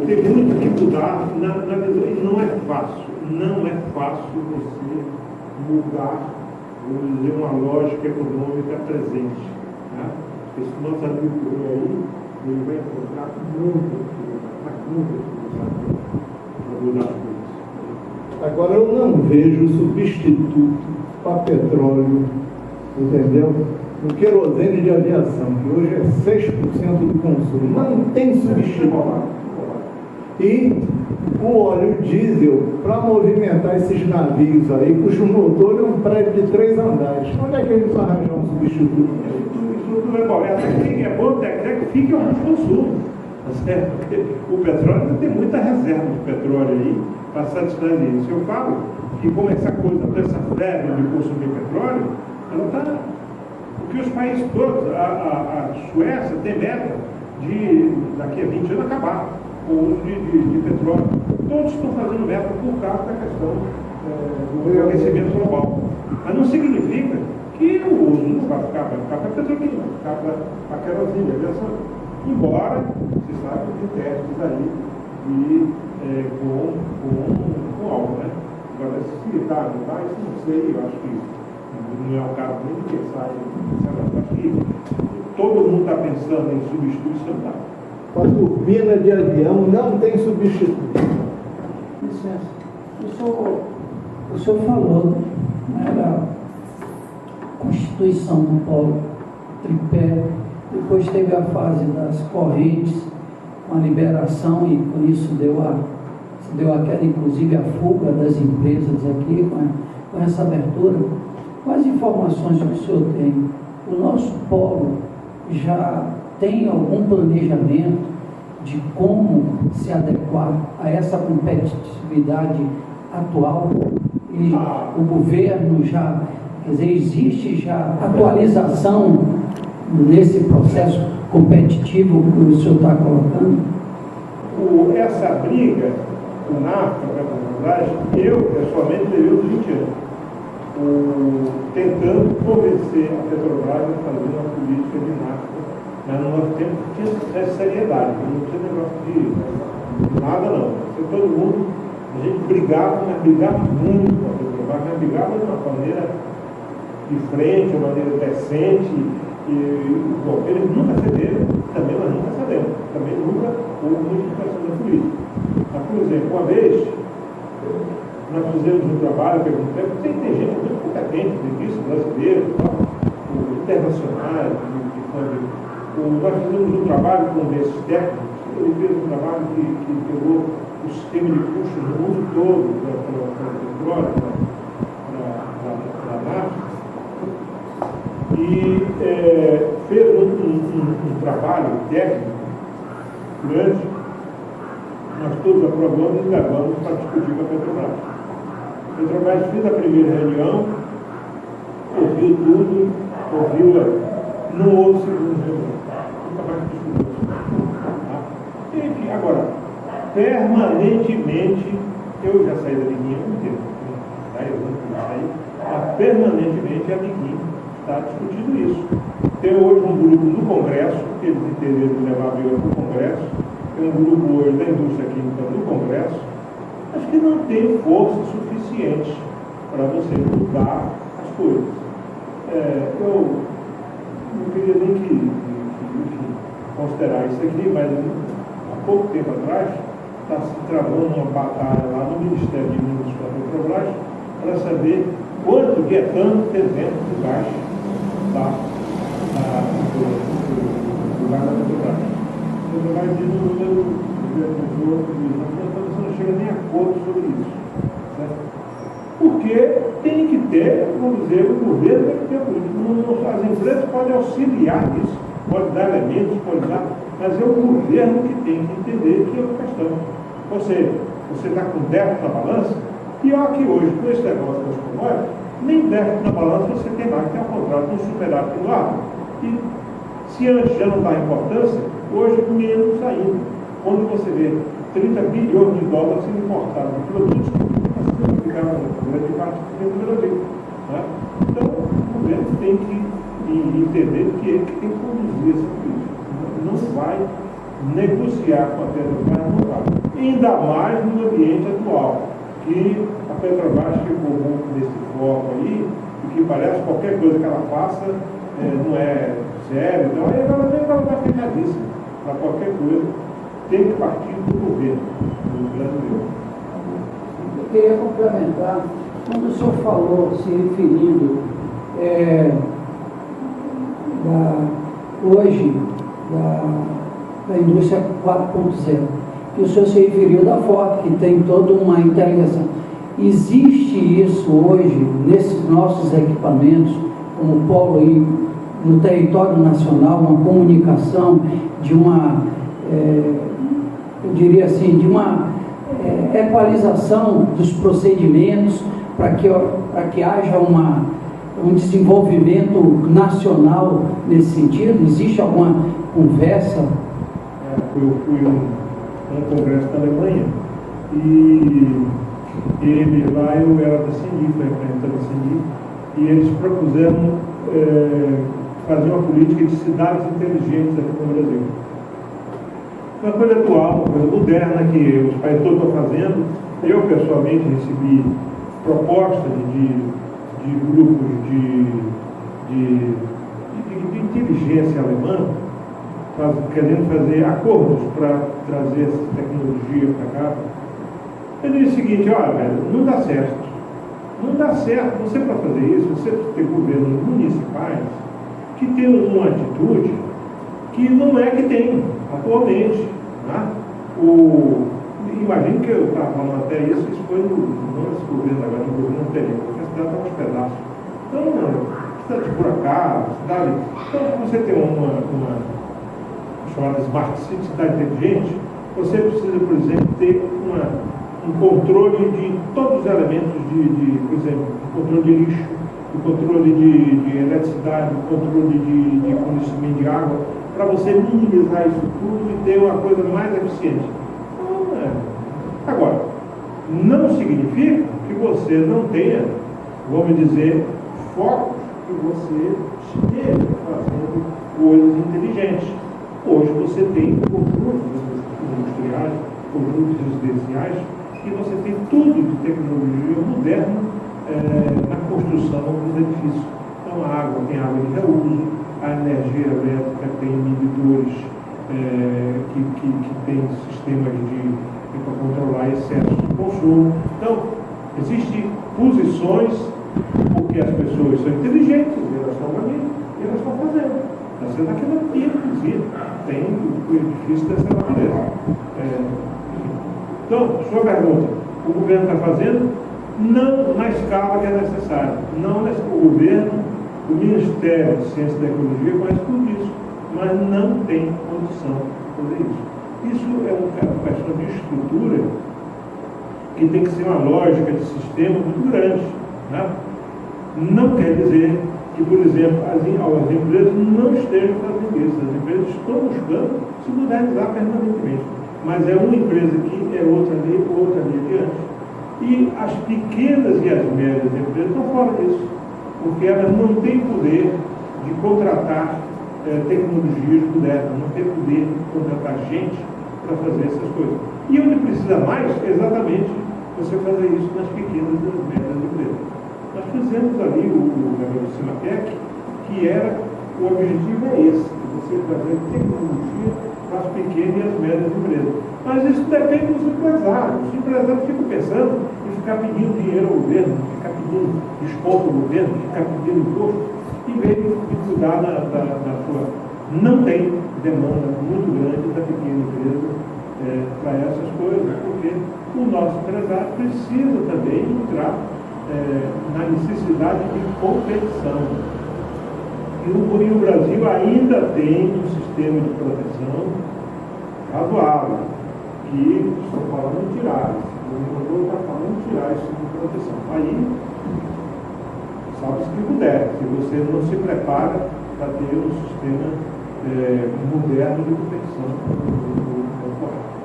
tem muito que mudar, e não é fácil você mudar, vamos dizer, uma lógica econômica presente. Né? Esse nosso agricultor aí, ele vai encontrar muita dificuldade para mudar as coisas. Agora, eu não vejo substituto para petróleo, entendeu? O querosene de aviação, que hoje é 6% do consumo, não tem substituto. E o óleo diesel, para movimentar esses navios aí, cujo motor é um prédio de 3 andares. Onde é que eles vão arranjar um substituto? Isso não é bom. É bom até que fique alguns consumos. Porque o petróleo tem muita reserva de petróleo aí para satisfazer isso. Eu falo que como essa coisa, essa febre de consumir petróleo, ela está. Porque os países todos, a Suécia tem meta de daqui a 20 anos acabar com o uso de petróleo. Todos estão fazendo meta por causa da questão do aquecimento global. Mas não significa que o uso não vai ficar para petróleo, vai ficar para querosene, aviação. Embora se sabe que tem testes aí com álcool, né? Agora, se está, não está, isso não sei, eu acho que não é o caso nem de pensar em acho que todo mundo está pensando em substituição. A turbina de avião não tem substituto. Licença. O senhor falou, né, da constituição do polo tripé, depois teve a fase das correntes, com a liberação, e com isso deu a queda, inclusive a fuga das empresas aqui, com essa abertura. Quais informações que o senhor tem? O nosso polo já tem algum planejamento de como se adequar a essa competitividade atual? E o governo já, quer dizer, existe já atualização nesse processo competitivo que o senhor está colocando? Essa briga com NAFTA, Petrobras, eu pessoalmente levei uns 20 anos. Tentando convencer a Petrobras a fazer uma política de NAFTA, mas no nosso tempo tinha seriedade, não tinha negócio de nada não. Todo mundo, a gente brigava, mas brigava muito com a Petrobras, mas brigava de uma maneira de frente, de uma maneira decente, bom, eles nunca cederam, também nós nunca cedemos, também nunca houve modificação da política. Mas, por exemplo, uma vez, nós fizemos um trabalho que tem gente muito competente disso, brasileiro, internacionais, nós fizemos um trabalho com esses técnicos, ele fez um trabalho que pegou o sistema de custos no mundo todo para o petróleo, para a NAFTA, e fez um trabalho técnico grande, nós todos aprovamos e levamos para discutir com a Petrobras. A Petrobras fez a primeira reunião, ouviu tudo, não houve segunda reunião. Nunca mais discutiu. Tá? Agora, permanentemente, eu já saí da Liguinha há muito tempo, mas permanentemente a Liguinha está discutindo isso. Tem hoje um grupo no Congresso, que eles entenderam levar a briga para o Congresso, tem um grupo hoje da indústria química no Congresso, mas que não tem força suficiente para você mudar as coisas. Eu não queria nem enfim, considerar isso aqui, mas há pouco tempo atrás está se travando uma batalha lá no Ministério de Minas com a Petrobras para saber quanto de etano tem dentro do gás do gás da Petrobras. Você vai dizer no número você não chega nem a acordo sobre isso. Certo? Porque tem que ter, vamos dizer, o governo tem que ter política. As empresas podem auxiliar nisso, podem dar elementos, podem dar, mas é o governo que tem que entender que é uma questão. Ou seja, você está com débito na balança, pior que hoje, com esse negócio das commodities, nem débito na balança você tem mais, que é um contrato com superávit no ar. E se antes já não dá importância, hoje menos ainda. quando você vê 30 bilhões de dólares sendo importados de produtos que ficaram grande parte do Brasil. Né? Então, o governo tem que entender que ele tem que conduzir essa política. Não vai negociar com a Petrobras, não vai. Ainda mais no ambiente atual, que a Petrobras ficou muito nesse foco aí, e que parece que qualquer coisa que ela faça não é sério, então aí ela vai fechadíssima para qualquer coisa, tem que partir do governo brasileiro. Eu queria complementar, quando o senhor falou, se referindo hoje da indústria 4.0, que o senhor se referiu da Ford, que tem toda uma interligação. Existe isso hoje, nesses nossos equipamentos, como polo aí, no território nacional, uma comunicação de uma, eu diria assim, de uma equalização dos procedimentos para que haja um desenvolvimento nacional nesse sentido? Existe alguma conversa? Eu fui num congresso da Alemanha e lá eu era da CNI, fui representante da CNI, e eles propuseram fazer uma política de cidades inteligentes aqui no Brasil. Uma coisa atual, uma coisa moderna que os países todos estão fazendo. Eu, pessoalmente, recebi propostas de grupos de inteligência alemã, querendo fazer acordos para trazer essa tecnologia para cá. Eu disse o seguinte: olha, velho, não dá certo. Não dá certo você, para fazer isso, você precisa ter governos municipais que tenham uma atitude que não é que tem atualmente. Né? Imagino que eu estava falando até isso foi não esse governo agora, no governo anterior, porque a cidade está aos pedaços. Então, cidade por acaso, cidade. Então, você tem uma chamada Smart City, cidade inteligente, você precisa, por exemplo, ter um controle de todos os elementos por exemplo, controle de lixo, o controle de eletricidade, o controle de fornecimento de água, para você minimizar isso tudo e ter uma coisa mais eficiente. Agora, não significa que você não tenha, vamos dizer, focos que você esteja fazendo coisas inteligentes. Hoje você tem conjuntos industriais, conjuntos residenciais, e você tem tudo de tecnologia moderna na construção dos edifícios. Então a água tem água de reuso, a energia elétrica tem medidores que tem sistemas para controlar excesso de consumo. Então, existem posições, porque as pessoas são inteligentes, elas estão ali e elas estão fazendo. Está sendo aquilo que inclusive tem o edifício dessa natureza. Então, sua pergunta, o governo está fazendo? Não na escala que é necessária. Não o governo, o Ministério de Ciência e Tecnologia conhece tudo isso, mas não tem condição de fazer isso. Isso é uma questão de estrutura que tem que ser uma lógica de sistema muito grande. Né? Não quer dizer que, por exemplo, as empresas não estejam fazendo isso. As empresas estão buscando se modernizar permanentemente. Mas é uma empresa aqui, é outra ali adiante. E as pequenas e as médias empresas estão fora disso, porque elas não têm poder de contratar tecnologias modernas, não têm poder de contratar gente para fazer essas coisas. E onde precisa mais, exatamente, você fazer isso nas pequenas e nas médias empresas. Nós fizemos ali o Cimatec, que o objetivo é esse, você trazer tecnologia para as pequenas e as médias empresas. Mas isso depende dos empresários. Os empresários ficam pensando em ficar pedindo dinheiro ao governo, ficar pedindo desconto ao governo, ficar pedindo imposto, em vez de cuidar da sua. Não tem demanda muito grande da pequena empresa para essas coisas, porque o nosso empresário precisa também entrar na necessidade de competição. E o Brasil ainda tem um sistema de proteção razoável, que estou falando em tirar. O governador está falando em tirar esse tipo de proteção. Aí, sabe-se que puder, se você não se prepara para ter um sistema moderno de competição no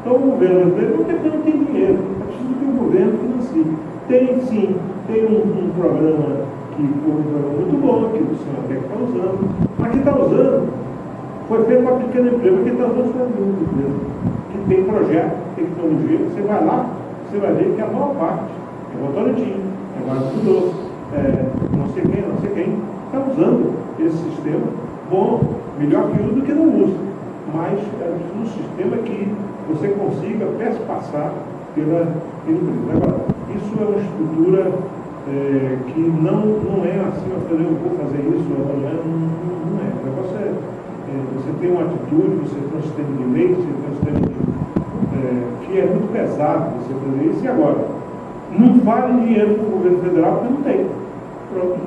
Então o governo brasileiro não tem dinheiro, é preciso que o governo financie. Tem sim, tem um programa que foi um programa muito bom, que o senhor até está usando, mas que está usando, foi feito para pequena empresa, que está usando para grande empresa, que tem projeto, tecnologia, você vai lá, você vai ver que a maior parte é Votorantim, é Mato Grosso, não sei quem, está usando esse sistema bom, melhor que usa do que não usa, mas é um sistema que você consiga perspassar pelo empresa. Agora, isso é uma estrutura que não é assim, eu vou fazer isso amanhã, não é. O negócio você tem uma atitude, você tem um sistema de lei, você tem um sistema que é muito pesado você fazer isso. E agora, não vale dinheiro para o governo federal porque não tem. Pronto.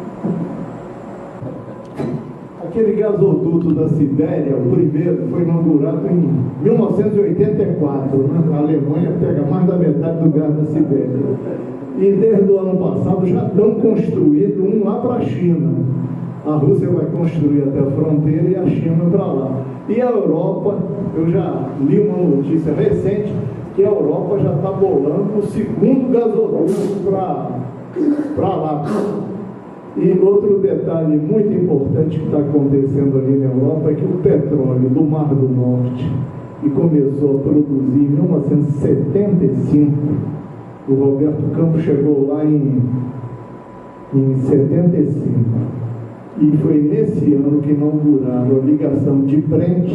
Aquele gasoduto da Sibéria, o primeiro, foi inaugurado em 1984. Né? A Alemanha pega mais da metade do gás da Sibéria. E desde o ano passado já estão construindo um lá para a China. A Rússia vai construir até a fronteira e a China para lá. E a Europa, eu já li uma notícia recente, que a Europa já está bolando o segundo gasoduto para lá. E outro detalhe muito importante que está acontecendo ali na Europa é que o petróleo do Mar do Norte, que começou a produzir em 1975, o Roberto Campos chegou lá em 75, e foi nesse ano que inauguraram a ligação de Brent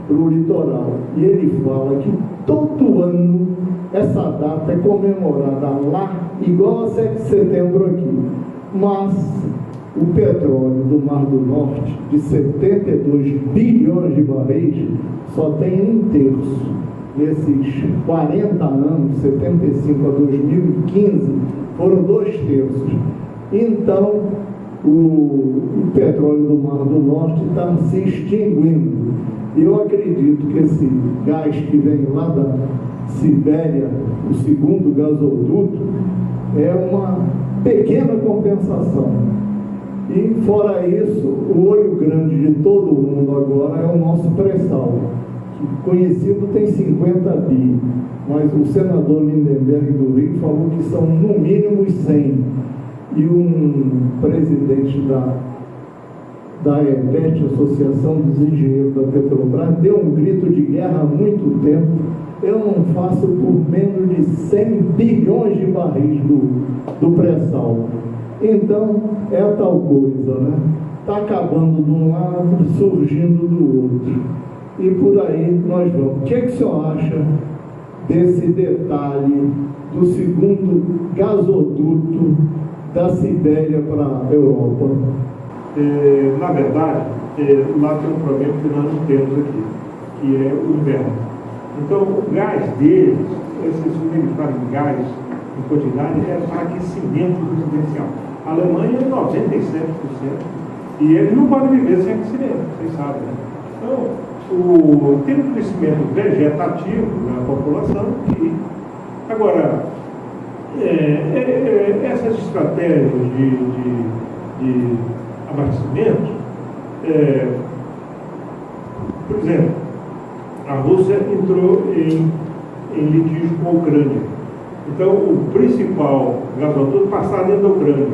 para o litoral. E ele fala que todo ano essa data é comemorada lá, igual a 7 de setembro aqui. Mas o petróleo do Mar do Norte, de 72 bilhões de barris, só tem 1/3. Nesses 40 anos, 75 a 2015, foram 2/3. Então, o petróleo do Mar do Norte está se extinguindo. Eu acredito que esse gás que vem lá da Sibéria, o segundo gasoduto, é uma pequena compensação. E fora isso, o olho grande de todo mundo agora é o nosso pré-sal, que conhecido tem 50 bi, mas o senador Lindenberg do Rio falou que são no mínimo 100. E um presidente da EPET, Associação dos Engenheiros da Petrobras, deu um grito de guerra há muito tempo: eu não faço por menos de 100 bilhões de barris do pré-sal. Então, é a tal coisa, né? Está acabando de um lado, surgindo do outro. E por aí nós vamos. O que o senhor acha desse detalhe do segundo gasoduto da Sibéria para a Europa? Na verdade, lá tem um problema que nós não temos aqui, que é o inverno. Então, o gás deles, esses eles falam gás em quantidade, é para aquecimento residencial. A Alemanha é 97%, e eles não podem viver sem aquecimento, vocês sabem, né? Então, tem um crescimento vegetativo na população, e agora, essas estratégias de abastecimento, por exemplo, a Rússia entrou em litígio com a Ucrânia. Então, o principal gasoduto passar dentro da Ucrânia.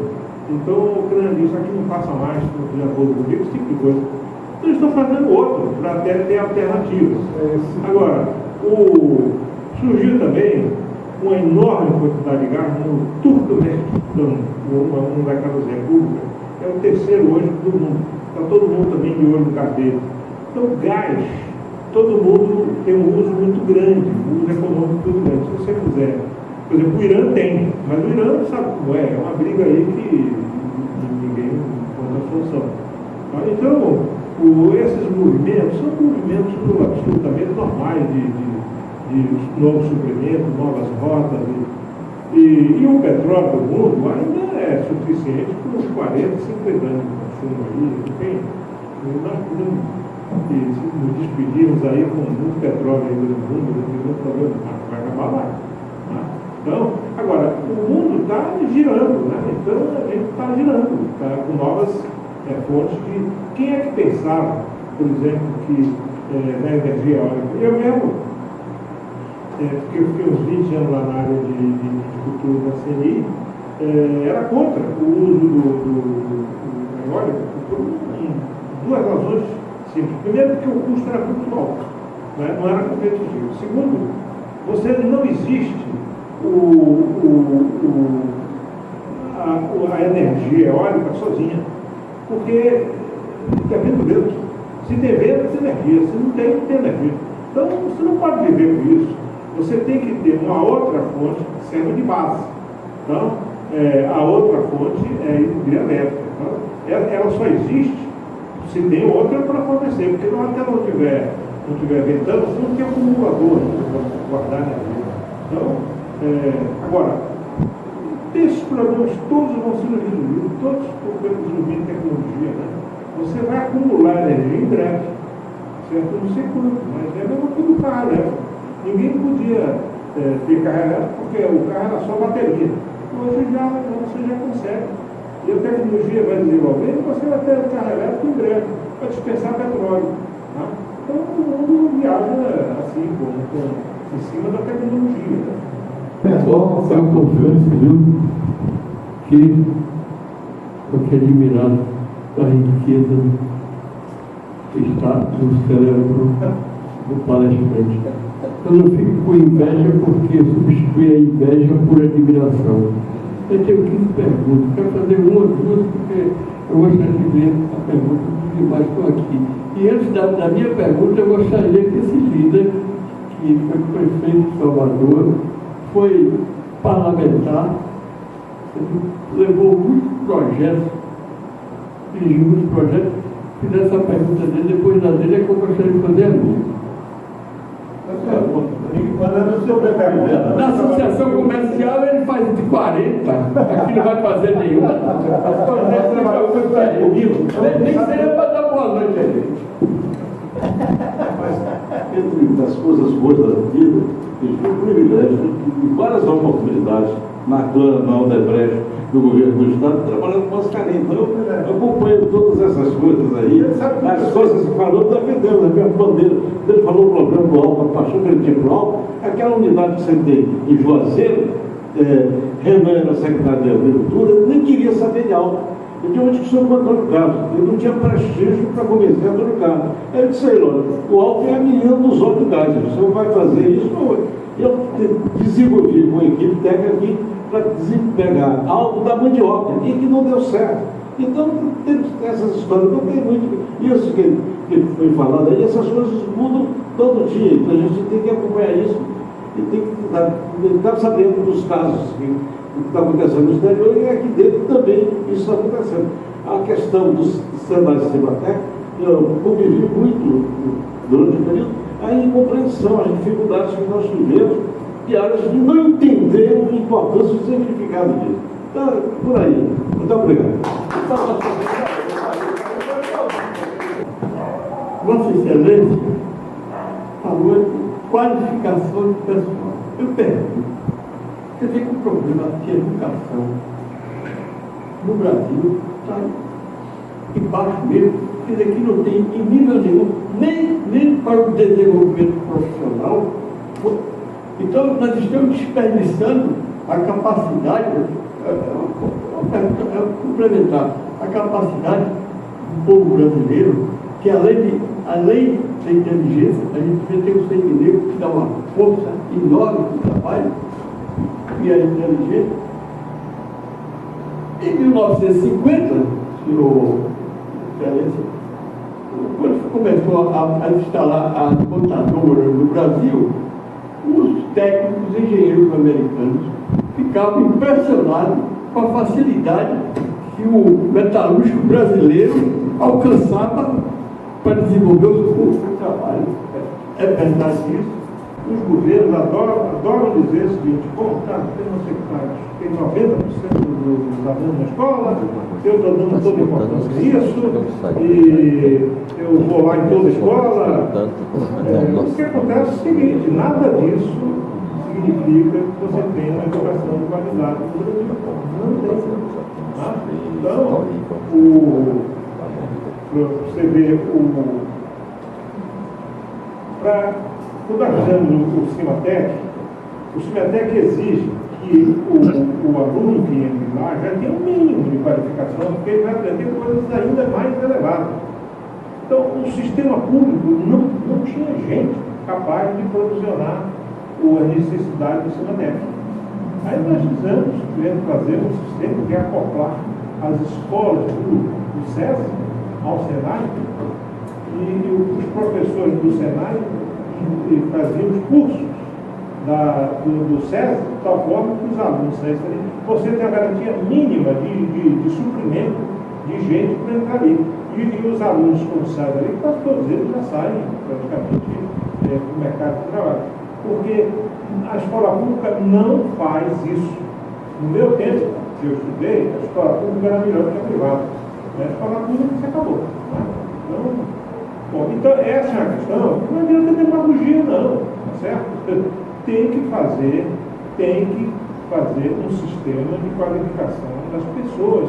Então, a Ucrânia diz: isso aqui não passa mais, não fizer acordo comigo, esse tipo de coisa. Então, eles estão fazendo outro, para até ter alternativas. Agora, surgiu também uma enorme quantidade de gás no Turcomenistão, uma daquelas repúblicas, é o terceiro hoje do mundo. Está todo mundo também de olho no gás dele. Então, gás, todo mundo tem um uso muito grande, um uso econômico muito grande. Se você quiser, por exemplo, o Irã tem, mas o Irã sabe como é uma briga aí que ninguém encontra a solução. Então, esses movimentos são movimentos absolutamente normais de novos suprimentos, novas rotas. E o petróleo do mundo ainda é suficiente por uns 40, 50 anos de consumo aí. Nós podemos nos despedirmos aí com muito petróleo ainda no mundo, não tem nenhum problema, vai acabar lá. Então, agora, o mundo está girando, né? Então a gente está girando, está com novas fontes de... Quem é que pensava, por exemplo, que na energia eólica? Eu mesmo, porque eu fiquei uns 20 anos lá na área de cultura da CNI, era contra o uso do eólico por duas razões simples. Primeiro, porque o custo era muito alto, né? Não era competitivo. Segundo, não existe a energia eólica sozinha, porque depende do vento. Se tem vento, tem energia. Se não tem, não tem energia. Então, você não pode viver com isso. Você tem que ter uma outra fonte que serve de base. Então, a outra fonte é a energia elétrica. Então, ela só existe se tem outra para fornecer, porque não até não tiver ventando, você não tem acumulador para guardar energia. Então, agora, esses problemas todos vão ser resolvidos, todos pelo desenvolvimento de tecnologia, né? Você vai acumular energia em breve, certo? Não sei quanto, mas é a mesma coisa do carro elétrico. Ninguém podia ter carro elétrico porque o carro era só bateria. Hoje você já consegue. E a tecnologia vai desenvolvendo e você vai ter carro elétrico em breve, para dispensar petróleo. Tá? Então o mundo viaja assim, em cima da tecnologia. Né? Pessoal, eu confesso, viu, que eu fiquei admirado da riqueza que está no cérebro do palestrante. Eu não fico com inveja porque substitui a inveja por admiração. Eu tenho 15 perguntas, quero fazer uma, duas, porque eu gostaria de ver a pergunta dos demais que estão aqui. E antes da minha pergunta, eu gostaria que esse líder, que foi prefeito de Salvador, foi parlamentar, levou muitos projetos, dirigiu muitos projetos, fiz essa pergunta dele, depois da dele é que eu gostaria de fazer a minha. Na associação comercial ele faz de 40, aqui não vai fazer nenhuma. Nem seria para dar boa noite a ele. Mas, entre as coisas boas da vida, eu tive o privilégio de várias oportunidades na CLAN, na Odebrecht, do governo do Estado, trabalhando com Mascarenhas. Então, eu acompanho todas essas coisas aí. As coisas que falou, defendeu, né? Minha bandeira. Ele falou o problema do álcool, a paixão que ele tinha pro álcool. Aquela unidade que você tem em Juazeiro, Renan era secretário de Agricultura, ele nem queria saber de álcool. Eu tinha uma discussão com o Antônio Carlos, ele não tinha prestígio para convencer Antônio Carlos. Aí eu disse, olha, o álcool é a menina dos outros gases, você não vai fazer isso. Eu desenvolvi com a equipe técnica aqui para desempegar algo da mandioca, e que não deu certo. Então, tem essas histórias, não tem muito. Isso que foi falado aí, essas coisas mudam todo dia, então a gente tem que acompanhar isso e tem que estar sabendo dos casos que está acontecendo no exterior e aqui dentro também isso está acontecendo. A questão dos cenários de Cimatec, eu convivi muito durante o período, a incompreensão, as dificuldades que nós tivemos e áreas de não entender a importância e o significado disso. Então, por aí. Muito obrigado. Vossa Excelência falou de qualificação do pessoal. Eu pergunto, você vê que o problema de educação no Brasil está embaixo mesmo, quer dizer que não tem em nível nenhum, nem para o desenvolvimento profissional. Então, nós estamos desperdiçando a capacidade, complementar, a capacidade do povo brasileiro, que além da inteligência, a gente vê ter um sangue negro que dá uma força enorme para o trabalho, e é inteligente. Em 1950, senhor Excelência, quando começou a instalar a computadora no Brasil, os técnicos engenheiros americanos ficavam impressionados com a facilidade que o metalúrgico brasileiro alcançava para desenvolver os cursos de trabalho. É verdade isso? Os governos adoram dizer o seguinte: bom, tá, tem 90% dos alunos na escola, eu estou dando toda a importância a isso, e eu vou lá em toda a escola. O que acontece é o seguinte: nada disso significa que você tenha uma educação de qualidade no Brasil. Não tem. Tá? Então, você vê quando nós fizemos o Cimatec, O SUMETEC exige que o aluno que entre lá já tenha um mínimo de qualificação, porque ele vai aprender coisas ainda mais elevadas. Então, o sistema público não tinha gente capaz de provisionar a necessidade do ensino médio. Aí nós queremos fazer um sistema de acoplar as escolas do SESI ao Senai, e os professores do Senai faziam os cursos do SESI, de tal forma que os alunos SESI, você tem a garantia mínima de suprimento de gente para entrar ali. E os alunos, quando saem dali, quase todos eles já saem praticamente do mercado de trabalho. Porque a escola pública não faz isso. No meu tempo, que eu estudei, a escola pública era melhor que a privada. A escola pública se acabou. Então, essa é a questão. Não adianta ter demagogia, não. Tá certo? Tem que fazer um sistema de qualificação das pessoas,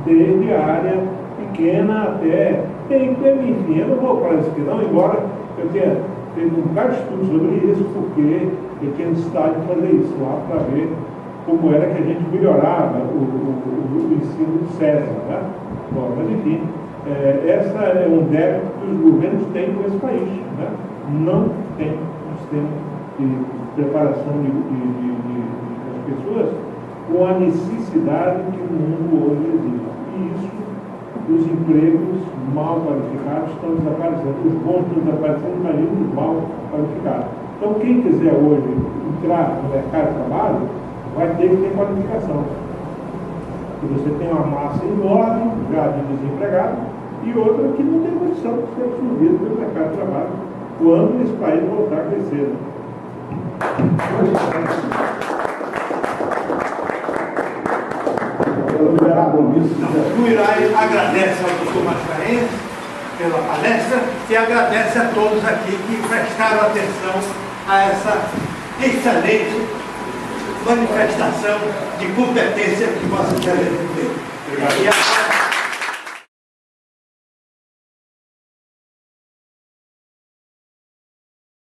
desde a área pequena até. Enfim, eu não vou falar isso aqui não, embora eu tenha feito um bocado de estudo sobre isso, porque eu tinha necessidade de fazer isso lá para ver como era que a gente melhorava o ensino do César, né? Bom, mas enfim, essa é um débito que os governos têm com esse país, né? Não tem um sistema de preparação das pessoas com a necessidade que o mundo hoje exige. E isso, os empregos mal qualificados estão desaparecendo, os bons estão desaparecendo, imagina os mal qualificados. Então, quem quiser hoje entrar no mercado de trabalho, vai ter que ter qualificação. E você tem uma massa enorme já de desempregados e outra que não tem condição de ser absorvida pelo mercado de trabalho quando esse país voltar a crescer. O IRAI agradece ao doutor Mascarenhas pela palestra e agradece a todos aqui que prestaram atenção a essa excelente manifestação de competência que Vossa Excelência fez.